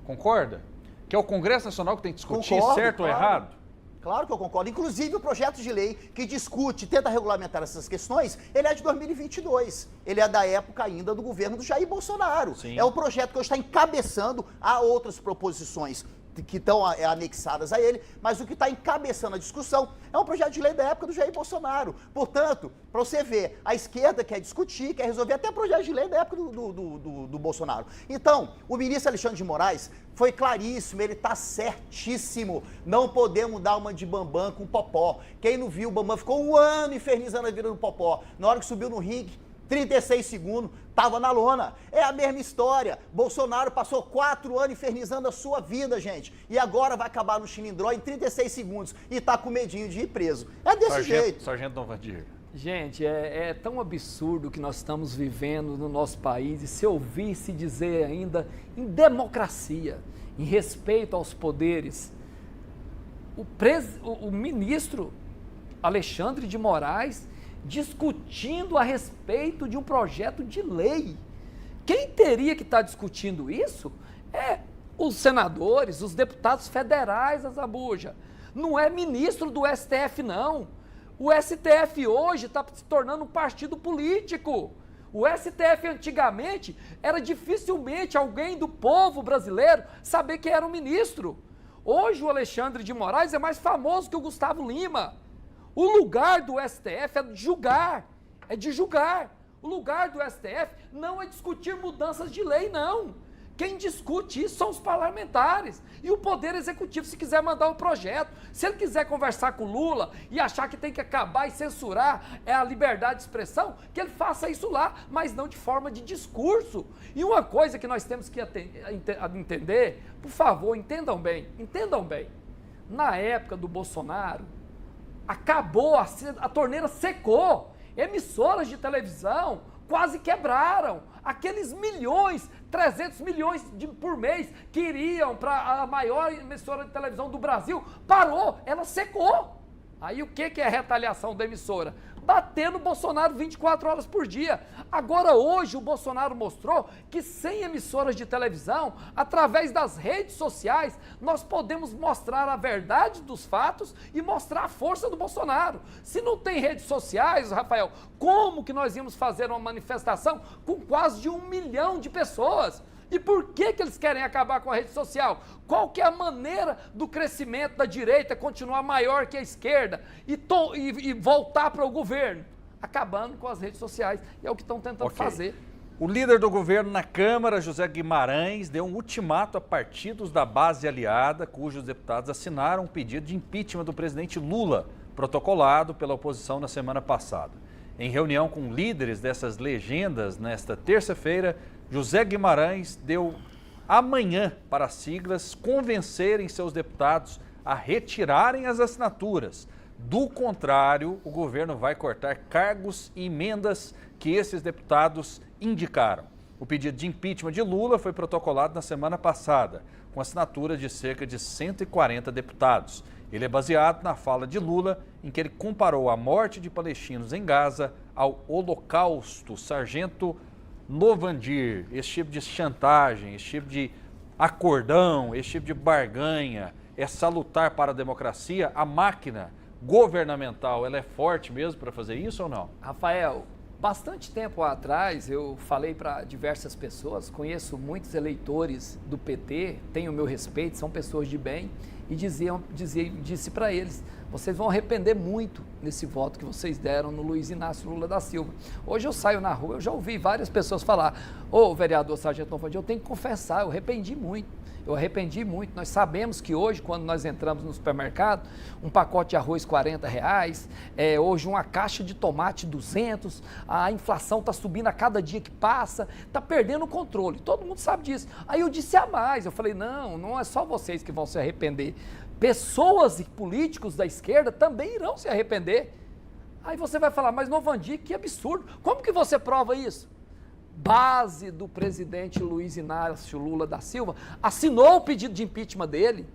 Concorda? Que é o Congresso Nacional que tem que discutir, Concordo, certo claro. ou errado? Claro que eu concordo. Inclusive, o projeto de lei que discute, tenta regulamentar essas questões, ele é de 2022. Ele é da época ainda do governo do Jair Bolsonaro. Sim. É um projeto que hoje está encabeçando a outras proposições que estão anexadas a ele, mas o que está encabeçando a discussão é um projeto de lei da época do Jair Bolsonaro. Portanto, para você ver, a esquerda quer discutir, quer resolver até projeto de lei da época do Bolsonaro. Então, o ministro Alexandre de Moraes foi claríssimo, ele está certíssimo. Não podemos dar uma de bambam com o Popó. Quem não viu, o Bambam ficou um ano infernizando a vida do Popó. Na hora que subiu no ringue, 36 segundos, estava na lona. É a mesma história. Bolsonaro passou 4 anos infernizando a sua vida, gente. E agora vai acabar no chilindró em 36 segundos. E tá com medinho de ir preso. É desse jeito. Sargento Novandir. Gente, é tão absurdo o que nós estamos vivendo no nosso país. E se ouvir se dizer ainda em democracia, em respeito aos poderes, o ministro Alexandre de Moraes discutindo a respeito de um projeto de lei. Quem teria que estar discutindo isso é os senadores, os deputados federais da Zambuja. Não é ministro do STF, não. O STF hoje está se tornando um partido político. O STF antigamente era dificilmente alguém do povo brasileiro saber quem era o ministro. Hoje o Alexandre de Moraes é mais famoso que o Gustavo Lima. O lugar do STF é de julgar, O lugar do STF não é discutir mudanças de lei, não. Quem discute isso são os parlamentares e o Poder Executivo, se quiser mandar um projeto. Se ele quiser conversar com o Lula e achar que tem que acabar e censurar a liberdade de expressão, que ele faça isso lá, mas não de forma de discurso. E uma coisa que nós temos que entender, por favor, entendam bem. Na época do Bolsonaro, acabou, a torneira secou, emissoras de televisão quase quebraram, aqueles 300 milhões por mês que iriam para a maior emissora de televisão do Brasil, parou, ela secou. Aí o que é a retaliação da emissora? Bater no Bolsonaro 24 horas por dia. Agora hoje o Bolsonaro mostrou que sem emissoras de televisão, através das redes sociais, nós podemos mostrar a verdade dos fatos e mostrar a força do Bolsonaro. Se não tem redes sociais, Rafael, como que nós íamos fazer uma manifestação com quase de 1 milhão de pessoas? E por que eles querem acabar com a rede social? Qual que é a maneira do crescimento da direita continuar maior que a esquerda e voltar para o governo? Acabando com as redes sociais. E é o que estão tentando fazer. O líder do governo na Câmara, José Guimarães, deu um ultimato a partidos da base aliada, cujos deputados assinaram um pedido de impeachment do presidente Lula, protocolado pela oposição na semana passada. Em reunião com líderes dessas legendas nesta terça-feira, José Guimarães deu amanhã para as siglas convencerem seus deputados a retirarem as assinaturas. Do contrário, o governo vai cortar cargos e emendas que esses deputados indicaram. O pedido de impeachment de Lula foi protocolado na semana passada, com assinatura de cerca de 140 deputados. Ele é baseado na fala de Lula, em que ele comparou a morte de palestinos em Gaza ao Holocausto. Sargento Novandir, esse tipo de chantagem, esse tipo de acordão, esse tipo de barganha é salutar para a democracia? A máquina governamental, ela é forte mesmo para fazer isso ou não? Rafael, bastante tempo atrás eu falei para diversas pessoas, conheço muitos eleitores do PT, tenho o meu respeito, são pessoas de bem, e disse para eles, vocês vão arrepender muito nesse voto que vocês deram no Luiz Inácio Lula da Silva. Hoje eu saio na rua, eu já ouvi várias pessoas falar, ô vereador Sargento Novandir, eu tenho que confessar, eu arrependi muito. Nós sabemos que hoje, quando nós entramos no supermercado, um pacote de arroz R$40, hoje uma caixa de tomate 200, a inflação está subindo a cada dia que passa, está perdendo o controle, todo mundo sabe disso. Aí eu disse a mais, eu falei, não é só vocês que vão se arrepender, pessoas e políticos da esquerda também irão se arrepender. Aí você vai falar, mas Novandir, que absurdo, como que você prova isso? Base do presidente Luiz Inácio Lula da Silva, assinou o pedido de impeachment dele.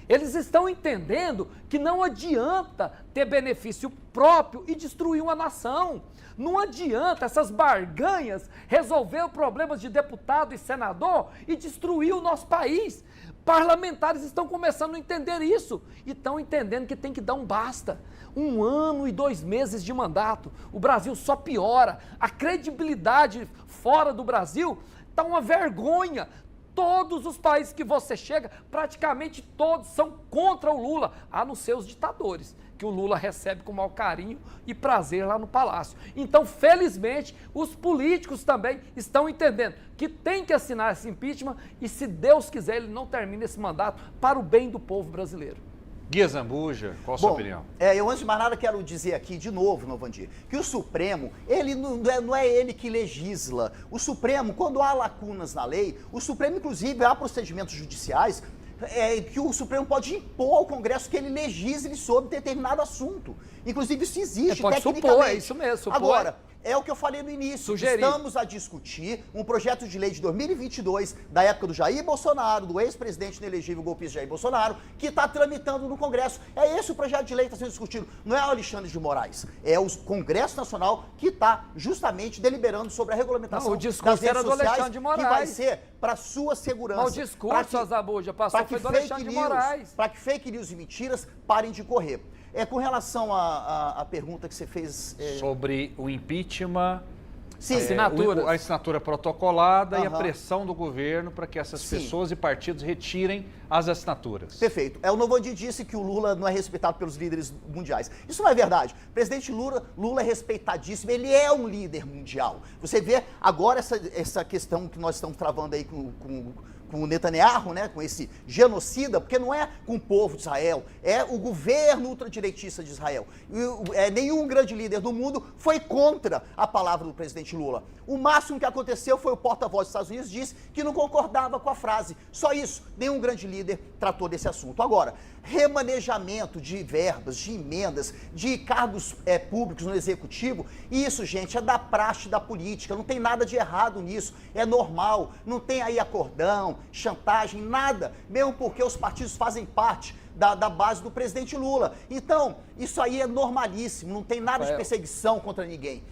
Eles estão entendendo que não adianta ter benefício próprio e destruir uma nação. Não adianta essas barganhas resolver os problemas de deputado e senador e destruir o nosso país. Parlamentares estão começando a entender isso e estão entendendo que tem que dar um basta. 1 ano e 2 meses de mandato, o Brasil só piora, a credibilidade fora do Brasil está uma vergonha. Todos os países que você chega, praticamente todos são contra o Lula, a não ser os ditadores, que o Lula recebe com maior carinho e prazer lá no Palácio. Então, felizmente, os políticos também estão entendendo que tem que assinar esse impeachment e, se Deus quiser, ele não termina esse mandato para o bem do povo brasileiro. Guia Zambuja, qual a sua opinião? Eu antes de mais nada quero dizer aqui de novo, Novandir, que o Supremo, ele não é ele que legisla. O Supremo, quando há lacunas na lei, o Supremo, inclusive, há procedimentos judiciais que o Supremo pode impor ao Congresso que ele legisle sobre determinado assunto. Inclusive, isso existe tecnicamente. Supor, é isso mesmo, supor. Agora, é o que eu falei no início. Sugerir. Estamos a discutir um projeto de lei de 2022, da época do Jair Bolsonaro, do ex-presidente inelegível golpista Jair Bolsonaro, que está tramitando no Congresso. É esse o projeto de lei que está sendo discutido. Não é o Alexandre de Moraes. É o Congresso Nacional que está justamente deliberando sobre a regulamentação o discurso das redes era do sociais, Alexandre de Moraes. que vai ser para sua segurança. Mas o discurso, Zambuja, passou foi do Alexandre de Moraes. Para que fake news e mentiras parem de correr. Com relação à pergunta que você fez... Sobre o impeachment, Sim. a assinatura protocolada e a pressão do governo para que essas Sim. pessoas e partidos retirem as assinaturas. Perfeito. O Novandir disse que o Lula não é respeitado pelos líderes mundiais. Isso não é verdade. O presidente Lula é respeitadíssimo, ele é um líder mundial. Você vê agora essa questão que nós estamos travando aí com o Netanyahu, né, com esse genocida, porque não é com o povo de Israel, é o governo ultradireitista de Israel. Nenhum grande líder do mundo foi contra a palavra do presidente Lula. O máximo que aconteceu foi o porta-voz dos Estados Unidos disse que não concordava com a frase. Só isso. Nenhum grande líder tratou desse assunto. Agora, remanejamento de verbas, de emendas, de cargos públicos no executivo, isso, gente, é da praxe da política, não tem nada de errado nisso, é normal, não tem aí acordão, chantagem, nada, mesmo porque os partidos fazem parte da base do presidente Lula. Então, isso aí é normalíssimo, não tem nada de perseguição contra ninguém.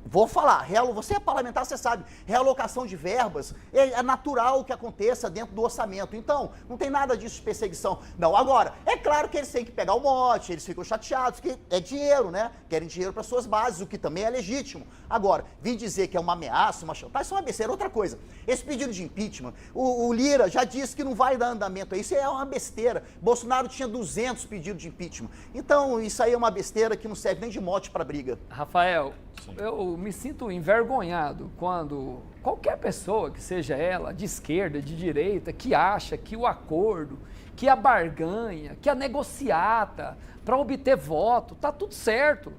Vou falar, você é parlamentar, você sabe, realocação de verbas é natural que aconteça dentro do orçamento. Então, não tem nada disso de perseguição. Não, agora, é claro que eles têm que pegar o mote, eles ficam chateados, que é dinheiro, né? Querem dinheiro para suas bases, o que também é legítimo. Agora, vir dizer que é uma ameaça, uma chantagem, isso é uma besteira. Outra coisa, esse pedido de impeachment, o Lira já disse que não vai dar andamento a isso, é uma besteira. Bolsonaro tinha 200 pedidos de impeachment. Então, isso aí é uma besteira que não serve nem de mote para briga. Rafael, eu me sinto envergonhado quando qualquer pessoa, que seja ela, de esquerda, de direita, que acha que o acordo, que a barganha, que a negociata para obter voto, está tudo certo.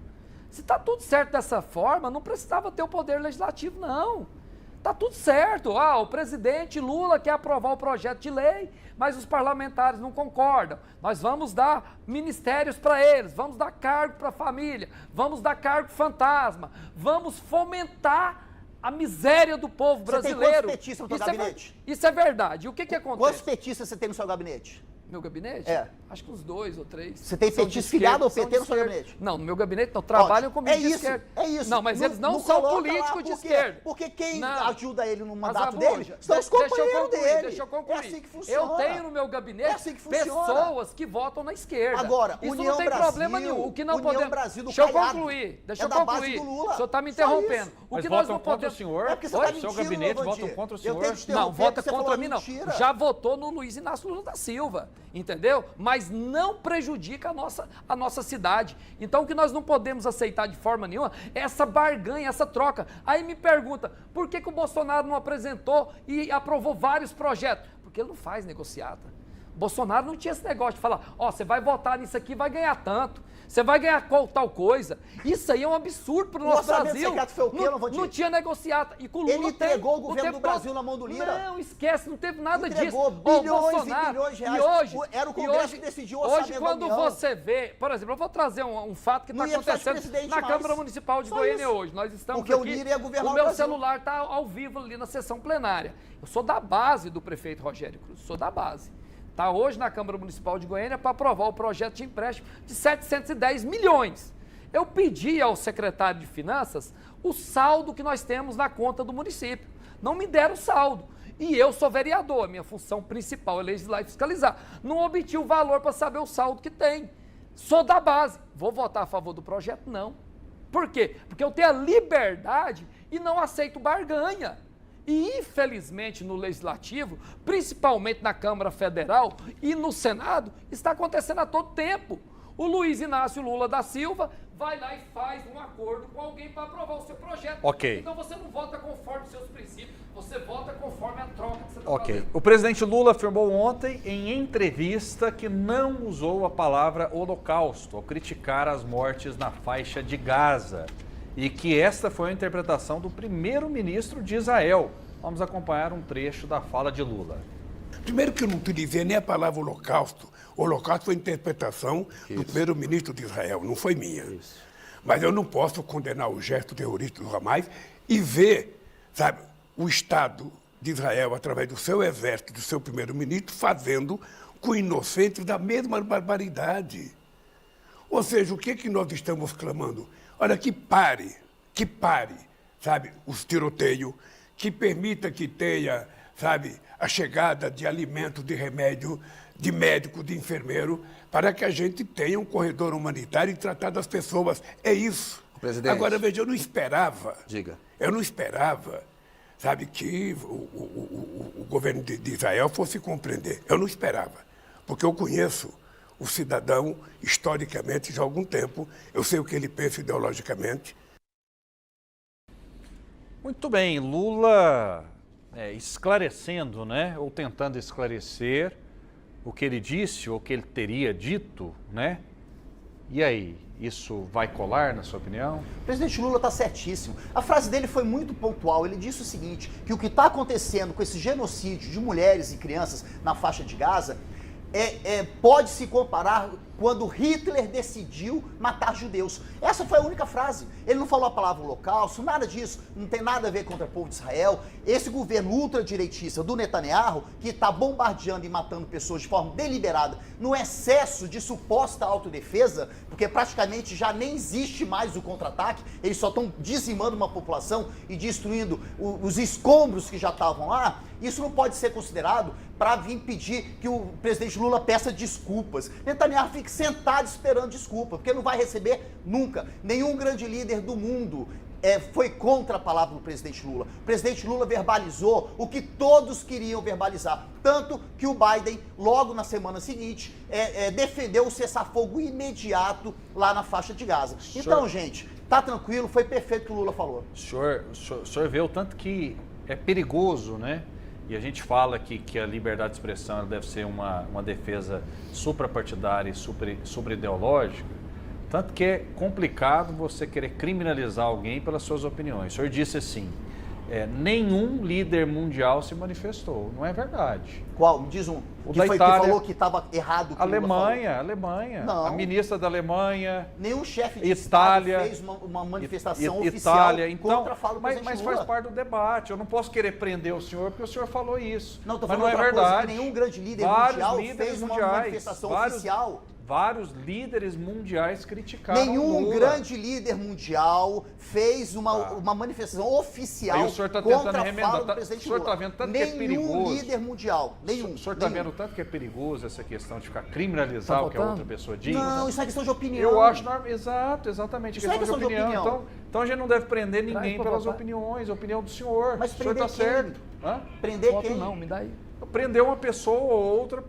Se está tudo certo dessa forma, não precisava ter o poder legislativo, não. Está tudo certo. O presidente Lula quer aprovar o projeto de lei, mas os parlamentares não concordam. Nós vamos dar ministérios para eles, vamos dar cargo para a família, vamos dar cargo fantasma, vamos fomentar a miséria do povo Você tem brasileiro. quantos petistas no seu gabinete? Isso é verdade. E o que acontece? Quantos petistas você tem no seu gabinete? Meu gabinete? É. Acho que uns 2 ou 3. Você tem São petista de esquerda, filiado ao são PT de no seu esquerda. gabinete? Não, no meu gabinete não. Trabalham comigo de esquerda. É isso. Não, mas eles não são coloca lá, políticos de por quê? esquerda. Porque quem Não. ajuda ele no Mas, mandato Abuja, dele são os deixa eu companheiros concluir, dele. Deixa eu concluir. É assim que funciona. Eu tenho no meu gabinete É assim que funciona. pessoas que votam na esquerda. Agora, isso União não tem Brasil, problema nenhum. O que não União podemos... Brasil do Deixa eu Caiado. concluir. Deixa É eu da base concluir. do Lula. O senhor está me Só interrompendo. isso. O Mas que nós votam não contra podemos... o senhor? É porque você Olha, tá seu mentindo, gabinete Lovandir. votam contra o Eu senhor? tenho que te Não, interromper vota porque você contra falou mim não. mentira. Já votou no Luiz Inácio Lula da Silva, entendeu? Mas não prejudica a nossa cidade. Então o que nós não podemos aceitar de forma nenhuma é essa barganha, essa troca. Aí me pergunta, por que o Bolsonaro não apresentou e aprovou vários projetos? Porque ele não faz negociata. Bolsonaro não tinha esse negócio de falar, ó, você vai votar nisso aqui, vai ganhar tanto. Você vai ganhar qual tal coisa. Isso aí é um absurdo para o nosso orçamento Brasil. secreto foi o quê, Lovandir? Não tinha negociata. E com o Lula Ele entregou tem, o governo tempo do Brasil todo. na mão do Lira? Não, esquece, não teve nada Entregou disso. bilhões e bilhões de reais. E hoje, Era o e Congresso hoje- que decidiu o orçamento Hoje, da quando União. você vê, por exemplo, eu vou trazer um fato que Não está ia precisar de acontecendo presidente na mais. Câmara Municipal de Só Goiânia isso. hoje. Nós estamos Porque o aqui, Lira ia governar o o meu Brasil. celular está ao vivo ali na sessão plenária. Eu sou da base do prefeito Rogério Cruz, sou da base. Está hoje na Câmara Municipal de Goiânia para aprovar o projeto de empréstimo de 710 milhões. Eu pedi ao secretário de Finanças o saldo que nós temos na conta do município. Não me deram saldo. E eu sou vereador, minha função principal é legislar e fiscalizar. Não obtive o valor para saber o saldo que tem. Sou da base. Vou votar a favor do projeto? Não. Por quê? Porque eu tenho a liberdade e não aceito barganha. E, infelizmente, no Legislativo, principalmente na Câmara Federal e no Senado, está acontecendo a todo tempo. O Luiz Inácio Lula da Silva vai lá e faz um acordo com alguém para aprovar o seu projeto. Ok. Então você não vota conforme os seus princípios, você vota conforme a troca que você está Ok. fazendo. O presidente Lula afirmou ontem, em entrevista, que não usou a palavra holocausto ao criticar as mortes na faixa de Gaza e que esta foi a interpretação do primeiro-ministro de Israel. Vamos acompanhar um trecho da fala de Lula. Primeiro que eu não utilizei nem a palavra holocausto. O holocausto foi a interpretação do primeiro-ministro de Israel, não foi minha. Mas eu não posso condenar o gesto terrorista do Hamas e ver, sabe, o Estado de Israel, através do seu exército, do seu primeiro-ministro, fazendo com inocentes da mesma barbaridade. Ou seja, o que é que nós estamos clamando? Olha, que pare, sabe, os tiroteios, que permita que tenha, sabe, a chegada de alimentos, de remédio, de médico, de enfermeiro, para que a gente tenha um corredor humanitário e tratar das pessoas. É isso. Presidente. Agora, veja, eu não esperava. Diga. Eu não esperava, sabe, que o governo de Israel fosse compreender. Eu não esperava, porque eu conheço o cidadão historicamente já há algum tempo, eu sei o que ele pensa ideologicamente. Muito bem, Lula esclarecendo, né, ou tentando esclarecer o que ele disse ou o que ele teria dito, né? E aí, isso vai colar, na sua opinião? O presidente Lula está certíssimo. A frase dele foi muito pontual. Ele disse o seguinte, que o que está acontecendo com esse genocídio de mulheres e crianças na faixa de Gaza pode se comparar quando Hitler decidiu matar judeus. Essa foi a única frase. Ele não falou a palavra holocausto, nada disso. Não tem nada a ver contra o povo de Israel. Esse governo ultradireitista do Netanyahu, que está bombardeando e matando pessoas de forma deliberada, no excesso de suposta autodefesa, porque praticamente já nem existe mais o contra-ataque, eles só estão dizimando uma população e destruindo os escombros que já estavam lá, isso não pode ser considerado para vir pedir que o presidente Lula peça desculpas. Netanyahu fica sentado esperando desculpa, porque não vai receber nunca. Nenhum grande líder do mundo foi contra a palavra do presidente Lula. O presidente Lula verbalizou o que todos queriam verbalizar. Tanto que o Biden, logo na semana seguinte, defendeu o cessar-fogo imediato lá na faixa de Gaza. Então, gente, tá tranquilo, foi perfeito o que o Lula falou. O senhor vê o tanto que é perigoso, né? E a gente fala aqui que a liberdade de expressão deve ser uma defesa suprapartidária e supra-ideológica, tanto que é complicado você querer criminalizar alguém pelas suas opiniões. O senhor disse assim, nenhum líder mundial se manifestou. Não é verdade. Qual? Me diz um. O Que da foi Itália, que falou que estava errado o que o Lula falou. Alemanha. Não. A ministra da Alemanha. Nenhum chefe de Itália, Estado fez uma manifestação oficial Itália, então, contra a fala do mas presidente faz Lula. parte do debate. Eu não posso querer prender o senhor porque o senhor falou isso. Não, tô mas falando não é outra coisa, verdade. que nenhum grande líder Vários mundial líderes fez uma mundiais, manifestação oficial. Vários líderes mundiais criticaram Nenhum Lula. grande líder mundial fez uma manifestação oficial Aí o senhor tá contra tentando a remendar, fala do presidente o senhor Lula. tá vendo tanto que é perigoso. Nenhum líder mundial. Nenhum. O senhor está vendo tanto que é perigoso essa questão de ficar criminalizar o que a outra pessoa diz? Não, isso é questão de opinião. Eu acho exatamente, Isso é questão de opinião. Então a gente não deve prender ninguém pra pelas papai. opiniões, a opinião do senhor. Mas o senhor prender está quem? certo. Hã? Prender Foto quem? não, me dá aí. Prender uma pessoa ou outra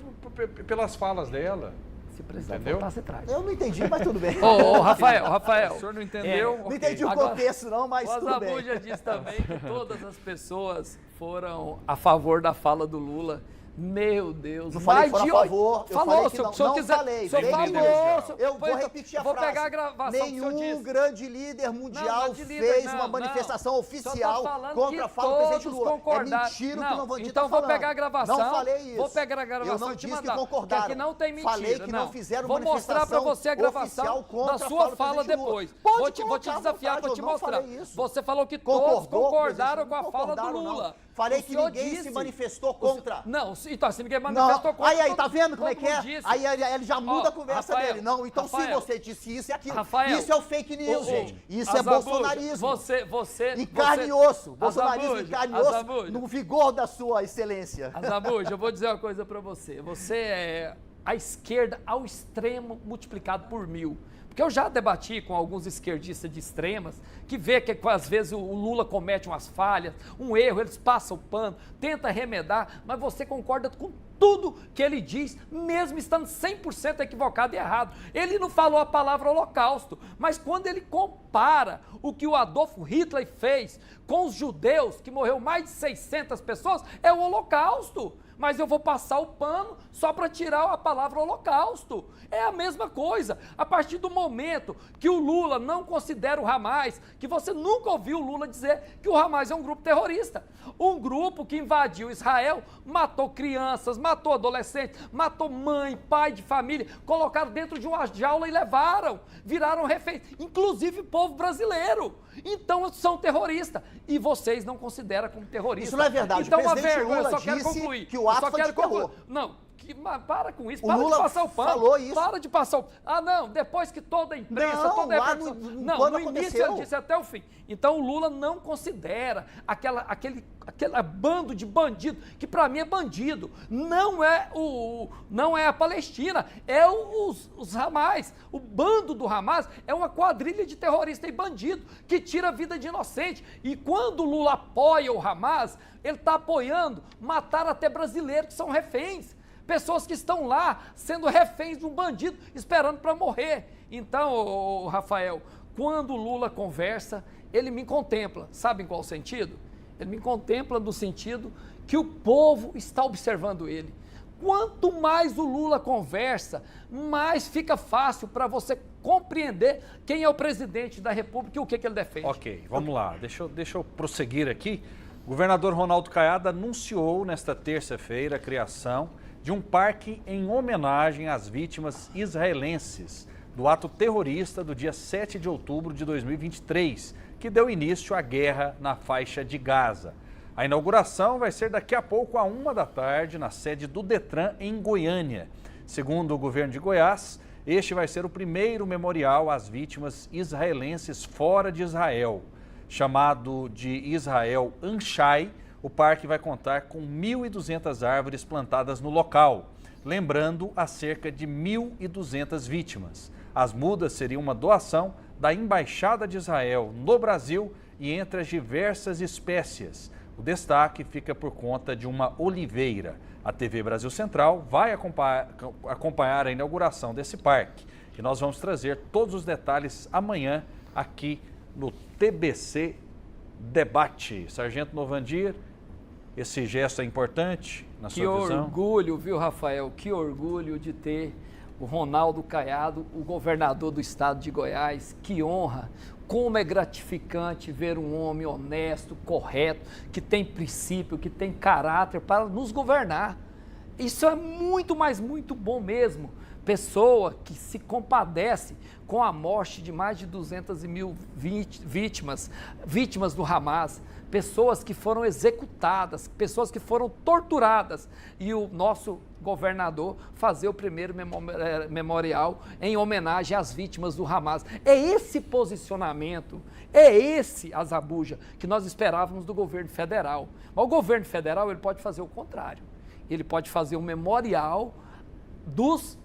pelas falas dela. Se precisar Entendeu? voltar, você traz. Eu não entendi, mas tudo bem. Ô, Rafael. O senhor não entendeu? Não entendi o Agora, contexto não, mas O tudo Azabu bem. já disse também que todas as pessoas foram a favor da fala do Lula. Meu Deus. Não falei que mais foram de a oito. favor, eu Falou, falei que se não. o senhor Não quiser. falei, o senhor bem falou, líder. senhor- Eu Pois vou então, repetir a vou frase. pegar a gravação que o senhor Nenhum disse. grande líder mundial Não, de líder, fez não, uma não. manifestação Só oficial tá falando contra que a fala do presidente todos Lula. concordaram. É mentira o que o Novandir Então tá vou falando. pegar a gravação. Não falei isso. Vou pegar a gravação Eu não e te disse mandar. que concordaram. Porque aqui não tem mentira. Falei que não fizeram Vou mostrar pra manifestação você a gravação oficial contra da a sua fala do fala presidente Lula. depois. Pode Vou te colocar à desafiar vontade, pra te eu não mostrar. falei isso. Você falou que todos Concordou, concordaram com a não fala do concordaram, Lula. não. Falei O que senhor ninguém se disse. manifestou contra. Não, então se ninguém Não, manifestou contra. aí, tá vendo como é que é? disse. Aí ele já muda Ó, a conversa Rafael, dele. Não, então Rafael, se você disse isso e aquilo. Rafael, Isso é o fake news, gente. Isso é Azabuja, bolsonarismo. Você Em carne e osso. Bolsonarismo em Azabuja, carne e osso, Azabuja. no vigor da sua excelência. Azabuja, eu vou dizer uma coisa pra você. Você é a esquerda ao extremo multiplicado por 1000. Porque eu já debati com alguns esquerdistas de extremas que vê que às vezes o Lula comete umas falhas, um erro, eles passam o pano, tenta remedar, mas você concorda com tudo que ele diz, mesmo estando 100% equivocado e errado. Ele não falou a palavra holocausto, mas quando ele compara o que o Adolf Hitler fez com os judeus, que morreu mais de 600 pessoas, é o holocausto. Mas eu vou passar o pano só para tirar a palavra holocausto. É a mesma coisa. A partir do momento que o Lula não considera o Hamas, que você nunca ouviu o Lula dizer que o Hamas é um grupo terrorista. Um grupo que invadiu Israel, matou crianças, matou adolescentes, matou mãe, pai de família, colocaram dentro de uma jaula e levaram, viraram reféns, inclusive povo brasileiro. Então são terroristas. E vocês não consideram como terroristas. Isso não é verdade. Então, O presidente vergonha, eu Lula só quero disse concluir. que o ato Eu só foi de quero concluir. terror. Não, mas para com isso, O para Lula de passar o pano. falou isso. Para de passar o... Ah, não, depois que toda a imprensa, Não, toda a lá repercussão... no Não, quando no início aconteceu. ele disse até o fim. Então o Lula não considera aquele bando de bandido, que para mim é bandido. Não é a Palestina, é os Hamas. O bando do Hamas é uma quadrilha de terrorista e bandido que tira a vida de inocente. E quando o Lula apoia o Hamas, ele está apoiando matar até brasileiros que são reféns. Pessoas que estão lá sendo reféns de um bandido esperando para morrer. Então, Rafael, quando o Lula conversa, ele me contempla. Sabe em qual sentido? Ele me contempla no sentido que o povo está observando ele. Quanto mais o Lula conversa, mais fica fácil para você compreender quem é o presidente da República e o que ele defende. Ok, vamos lá. Deixa eu prosseguir aqui. O governador Ronaldo Caiado anunciou nesta terça-feira a criação de um parque em homenagem às vítimas israelenses do ato terrorista do dia 7 de outubro de 2023, que deu início à guerra na faixa de Gaza. A inauguração vai ser daqui a pouco, à 13h, na sede do Detran, em Goiânia. Segundo o governo de Goiás, este vai ser o primeiro memorial às vítimas israelenses fora de Israel. Chamado de Israel Anshai, o parque vai contar com 1.200 árvores plantadas no local, lembrando a cerca de 1.200 vítimas. As mudas seriam uma doação da Embaixada de Israel no Brasil e entre as diversas espécies. O destaque fica por conta de uma oliveira. A TV Brasil Central vai acompanhar a inauguração desse parque e nós vamos trazer todos os detalhes amanhã aqui no TBC Debate. Sargento Novandir, esse gesto é importante na sua visão? Que orgulho, viu, Rafael? Que orgulho de ter o Ronaldo Caiado, o governador do estado de Goiás. Que honra! Como é gratificante ver um homem honesto, correto, que tem princípio, que tem caráter para nos governar. Isso é muito, mas muito bom mesmo. Pessoa que se compadece com a morte de mais de 200 mil vítimas do Hamas, pessoas que foram executadas, pessoas que foram torturadas, e o nosso governador fazer o primeiro memorial em homenagem às vítimas do Hamas. É esse posicionamento, é esse, Azambuja, que nós esperávamos do governo federal. Mas o governo federal ele pode fazer o contrário. Ele pode fazer um memorial dos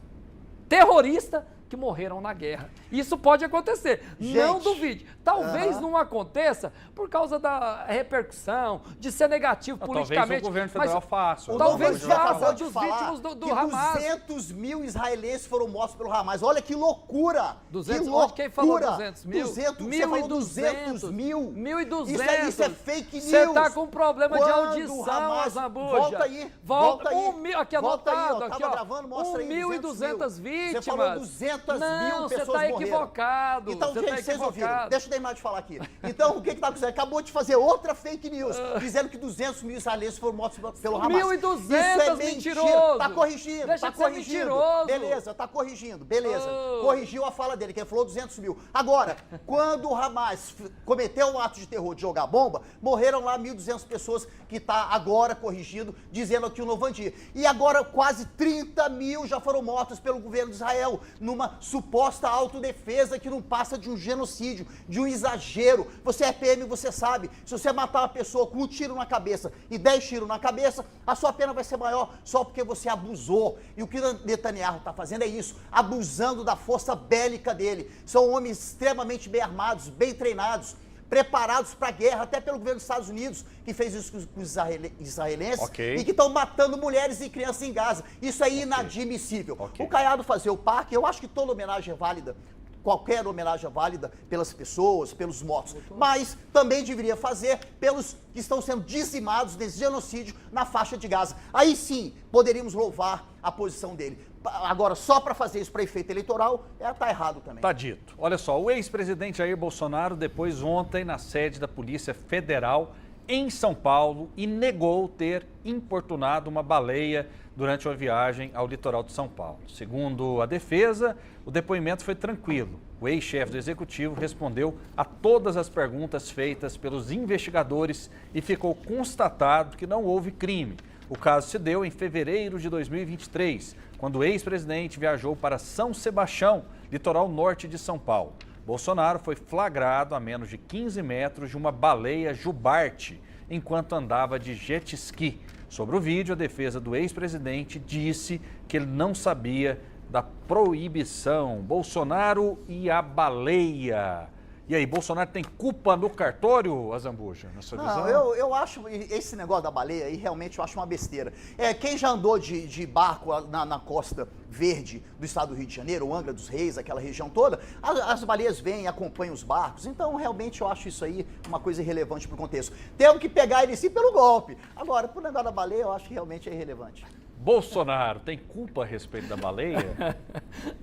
terroristas que morreram na guerra. Isso pode acontecer. Gente, não duvide. Talvez não aconteça por causa da repercussão, de ser negativo politicamente. Talvez o governo federal faça. Talvez faça os vítimas do Hamas. 200 mil israelenses foram mortos pelo Hamas. Olha que loucura! 200, que loucura! Quem falou 200 mil? 200, você falou 200 mil. 1.200. Isso é fake news. Você está com problema de Quando audição, Hamas... Azambuja. Volta aí. Volta aí. 1.000, aqui volta anotado. aí, ó. Aqui, Tava ó. gravando, mostra aí. 1.200 vítimas. Você falou 200 mil pessoas você está morreram. equivocado. Então, você gente, tá vocês ouviram. equivocado. Deixa eu terminar de falar aqui. Então, o que está acontecendo? Acabou de fazer outra fake news, dizendo que 200 mil israelenses foram mortos pelo Hamas. 1.200, Isso é mentiroso. Tá corrigindo, Deixa tá de ser corrigindo. mentiroso. Beleza, tá corrigindo, beleza. Corrigiu a fala dele, que ele falou 200 mil. Agora, quando o Hamas cometeu um ato de terror de jogar bomba, morreram lá 1.200 pessoas, que tá agora corrigindo, dizendo aqui o Novandir. E agora quase 30 mil já foram mortos pelo governo de Israel, numa suposta autodefesa que não passa de um genocídio, de um exagero. Você é PM, você sabe, se você matar uma pessoa com um tiro na cabeça e 10 tiros na cabeça, a sua pena vai ser maior só porque você abusou. E o que Netanyahu está fazendo é isso, abusando da força bélica dele. São homens extremamente bem armados, bem treinados, preparados para a guerra, até pelo governo dos Estados Unidos, que fez isso com os israelenses, e que estão matando mulheres e crianças em Gaza. Isso é inadmissível. O Caiado fazer o parque, eu acho que toda homenagem é válida, qualquer homenagem é válida pelas pessoas, pelos mortos, mas também deveria fazer pelos que estão sendo dizimados desse genocídio na faixa de Gaza. Aí sim, poderíamos louvar a posição dele. Agora, só para fazer isso para efeito eleitoral, tá errado também. Tá dito. Olha só, o ex-presidente Jair Bolsonaro depois ontem na sede da Polícia Federal em São Paulo e negou ter importunado uma baleia durante uma viagem ao litoral de São Paulo. Segundo a defesa, o depoimento foi tranquilo. O ex-chefe do executivo respondeu a todas as perguntas feitas pelos investigadores e ficou constatado que não houve crime. O caso se deu em fevereiro de 2023, quando o ex-presidente viajou para São Sebastião, litoral norte de São Paulo. Bolsonaro foi flagrado a menos de 15 metros de uma baleia jubarte, enquanto andava de jet ski. Sobre o vídeo, a defesa do ex-presidente disse que ele não sabia da proibição. Bolsonaro e a baleia. E aí, Bolsonaro tem culpa no cartório, Azambuja, na sua visão? Não, eu acho, esse negócio da baleia aí, realmente eu acho uma besteira. Quem já andou de barco na Costa Verde do estado do Rio de Janeiro, o Angra dos Reis, aquela região toda, as baleias vêm e acompanham os barcos. Então, realmente, eu acho isso aí uma coisa irrelevante para o contexto. Temos que pegar ele sim pelo golpe. Agora, pro negócio da baleia, eu acho que realmente é irrelevante. Bolsonaro tem culpa a respeito da baleia?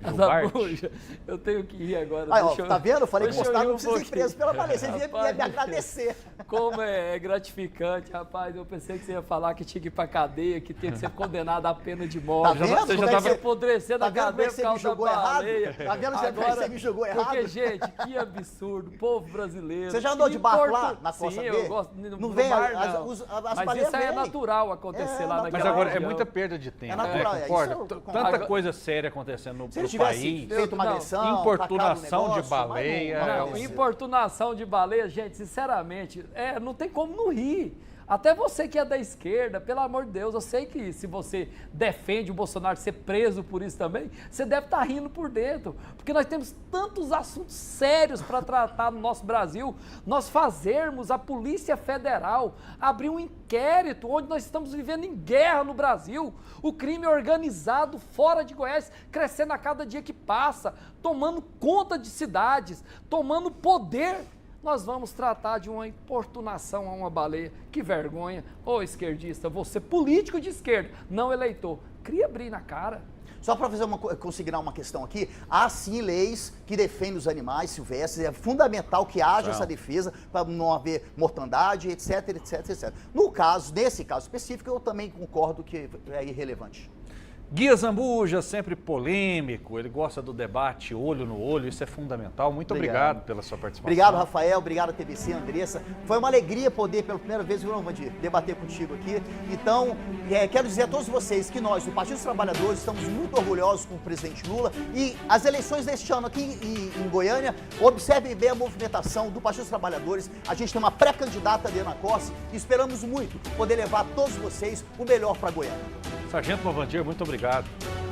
Azambuja, eu tenho que ir agora. Aí, tá vendo? Eu falei que Bolsonaro não precisa ir preso pela baleia. Você devia me agradecer. Como é gratificante, rapaz. Eu pensei que você ia falar que tinha que ir pra cadeia, que tinha que ser condenado à pena de morte. Tá vendo? Você já estava apodrecendo na cadeia por causa da baleia. Tá vendo que você me julgou errado? Porque, gente, que absurdo. Povo brasileiro. Você já andou de barco lá na Costa Verde? Sim, eu gosto. Não vem mar, não. Mas isso aí é natural acontecer lá naquela Mas agora é muita perda de tempo. É natural, concorda? Tanta coisa séria acontecendo no país. Feito uma agressão, importunação de baleia. Importunação de baleia, gente, sinceramente, não tem como não rir. Até você que é da esquerda, pelo amor de Deus, eu sei que se você defende o Bolsonaro ser preso por isso também, você deve estar rindo por dentro, porque nós temos tantos assuntos sérios para tratar no nosso Brasil. Nós fazermos a Polícia Federal abrir um inquérito onde nós estamos vivendo em guerra no Brasil, o crime organizado fora de Goiás crescendo a cada dia que passa, tomando conta de cidades, tomando poder nós vamos tratar de uma importunação a uma baleia. Que vergonha. Ô esquerdista, você político de esquerda, não eleitor, cria brilho na cara. Só para consignar uma questão aqui, há sim leis que defendem os animais silvestres, é fundamental que haja essa defesa para não haver mortandade, etc, etc, etc. Nesse caso específico, eu também concordo que é irrelevante. Guia Zambuja, sempre polêmico, ele gosta do debate olho no olho, isso é fundamental. Muito obrigado pela sua participação. Obrigado, Rafael, obrigado, TVC, Andressa. Foi uma alegria poder, pela primeira vez, viu, Vandir, debater contigo aqui. Então, quero dizer a todos vocês que nós, do Partido dos Trabalhadores, estamos muito orgulhosos com o presidente Lula e as eleições deste ano aqui em Goiânia, observem bem a movimentação do Partido dos Trabalhadores. A gente tem uma pré-candidata, Adriana Costa, e esperamos muito poder levar a todos vocês o melhor para Goiânia. Sargento Novandir, muito obrigado.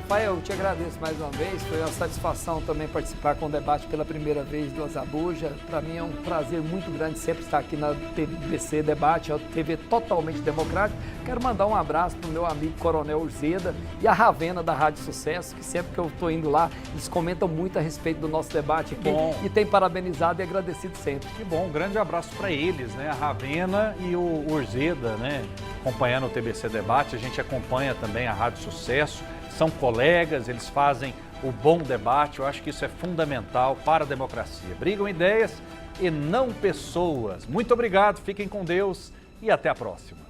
Rafael, eu te agradeço mais uma vez, foi uma satisfação também participar com o debate pela primeira vez do Zambuja. Para mim é um prazer muito grande sempre estar aqui na TVC Debate, a TV totalmente democrática. Quero mandar um abraço para o meu amigo Coronel Urzeda e a Ravena da Rádio Sucesso, que sempre que eu estou indo lá, eles comentam muito a respeito do nosso debate aqui e tem parabenizado e agradecido sempre. Que bom, um grande abraço para eles, né? A Ravena e o Urzeda, né? Acompanhando o TVC Debate, a gente acompanha também a Rádio Sucesso, são colegas, eles fazem o bom debate, eu acho que isso é fundamental para a democracia. Brigam ideias e não pessoas. Muito obrigado, fiquem com Deus e até a próxima.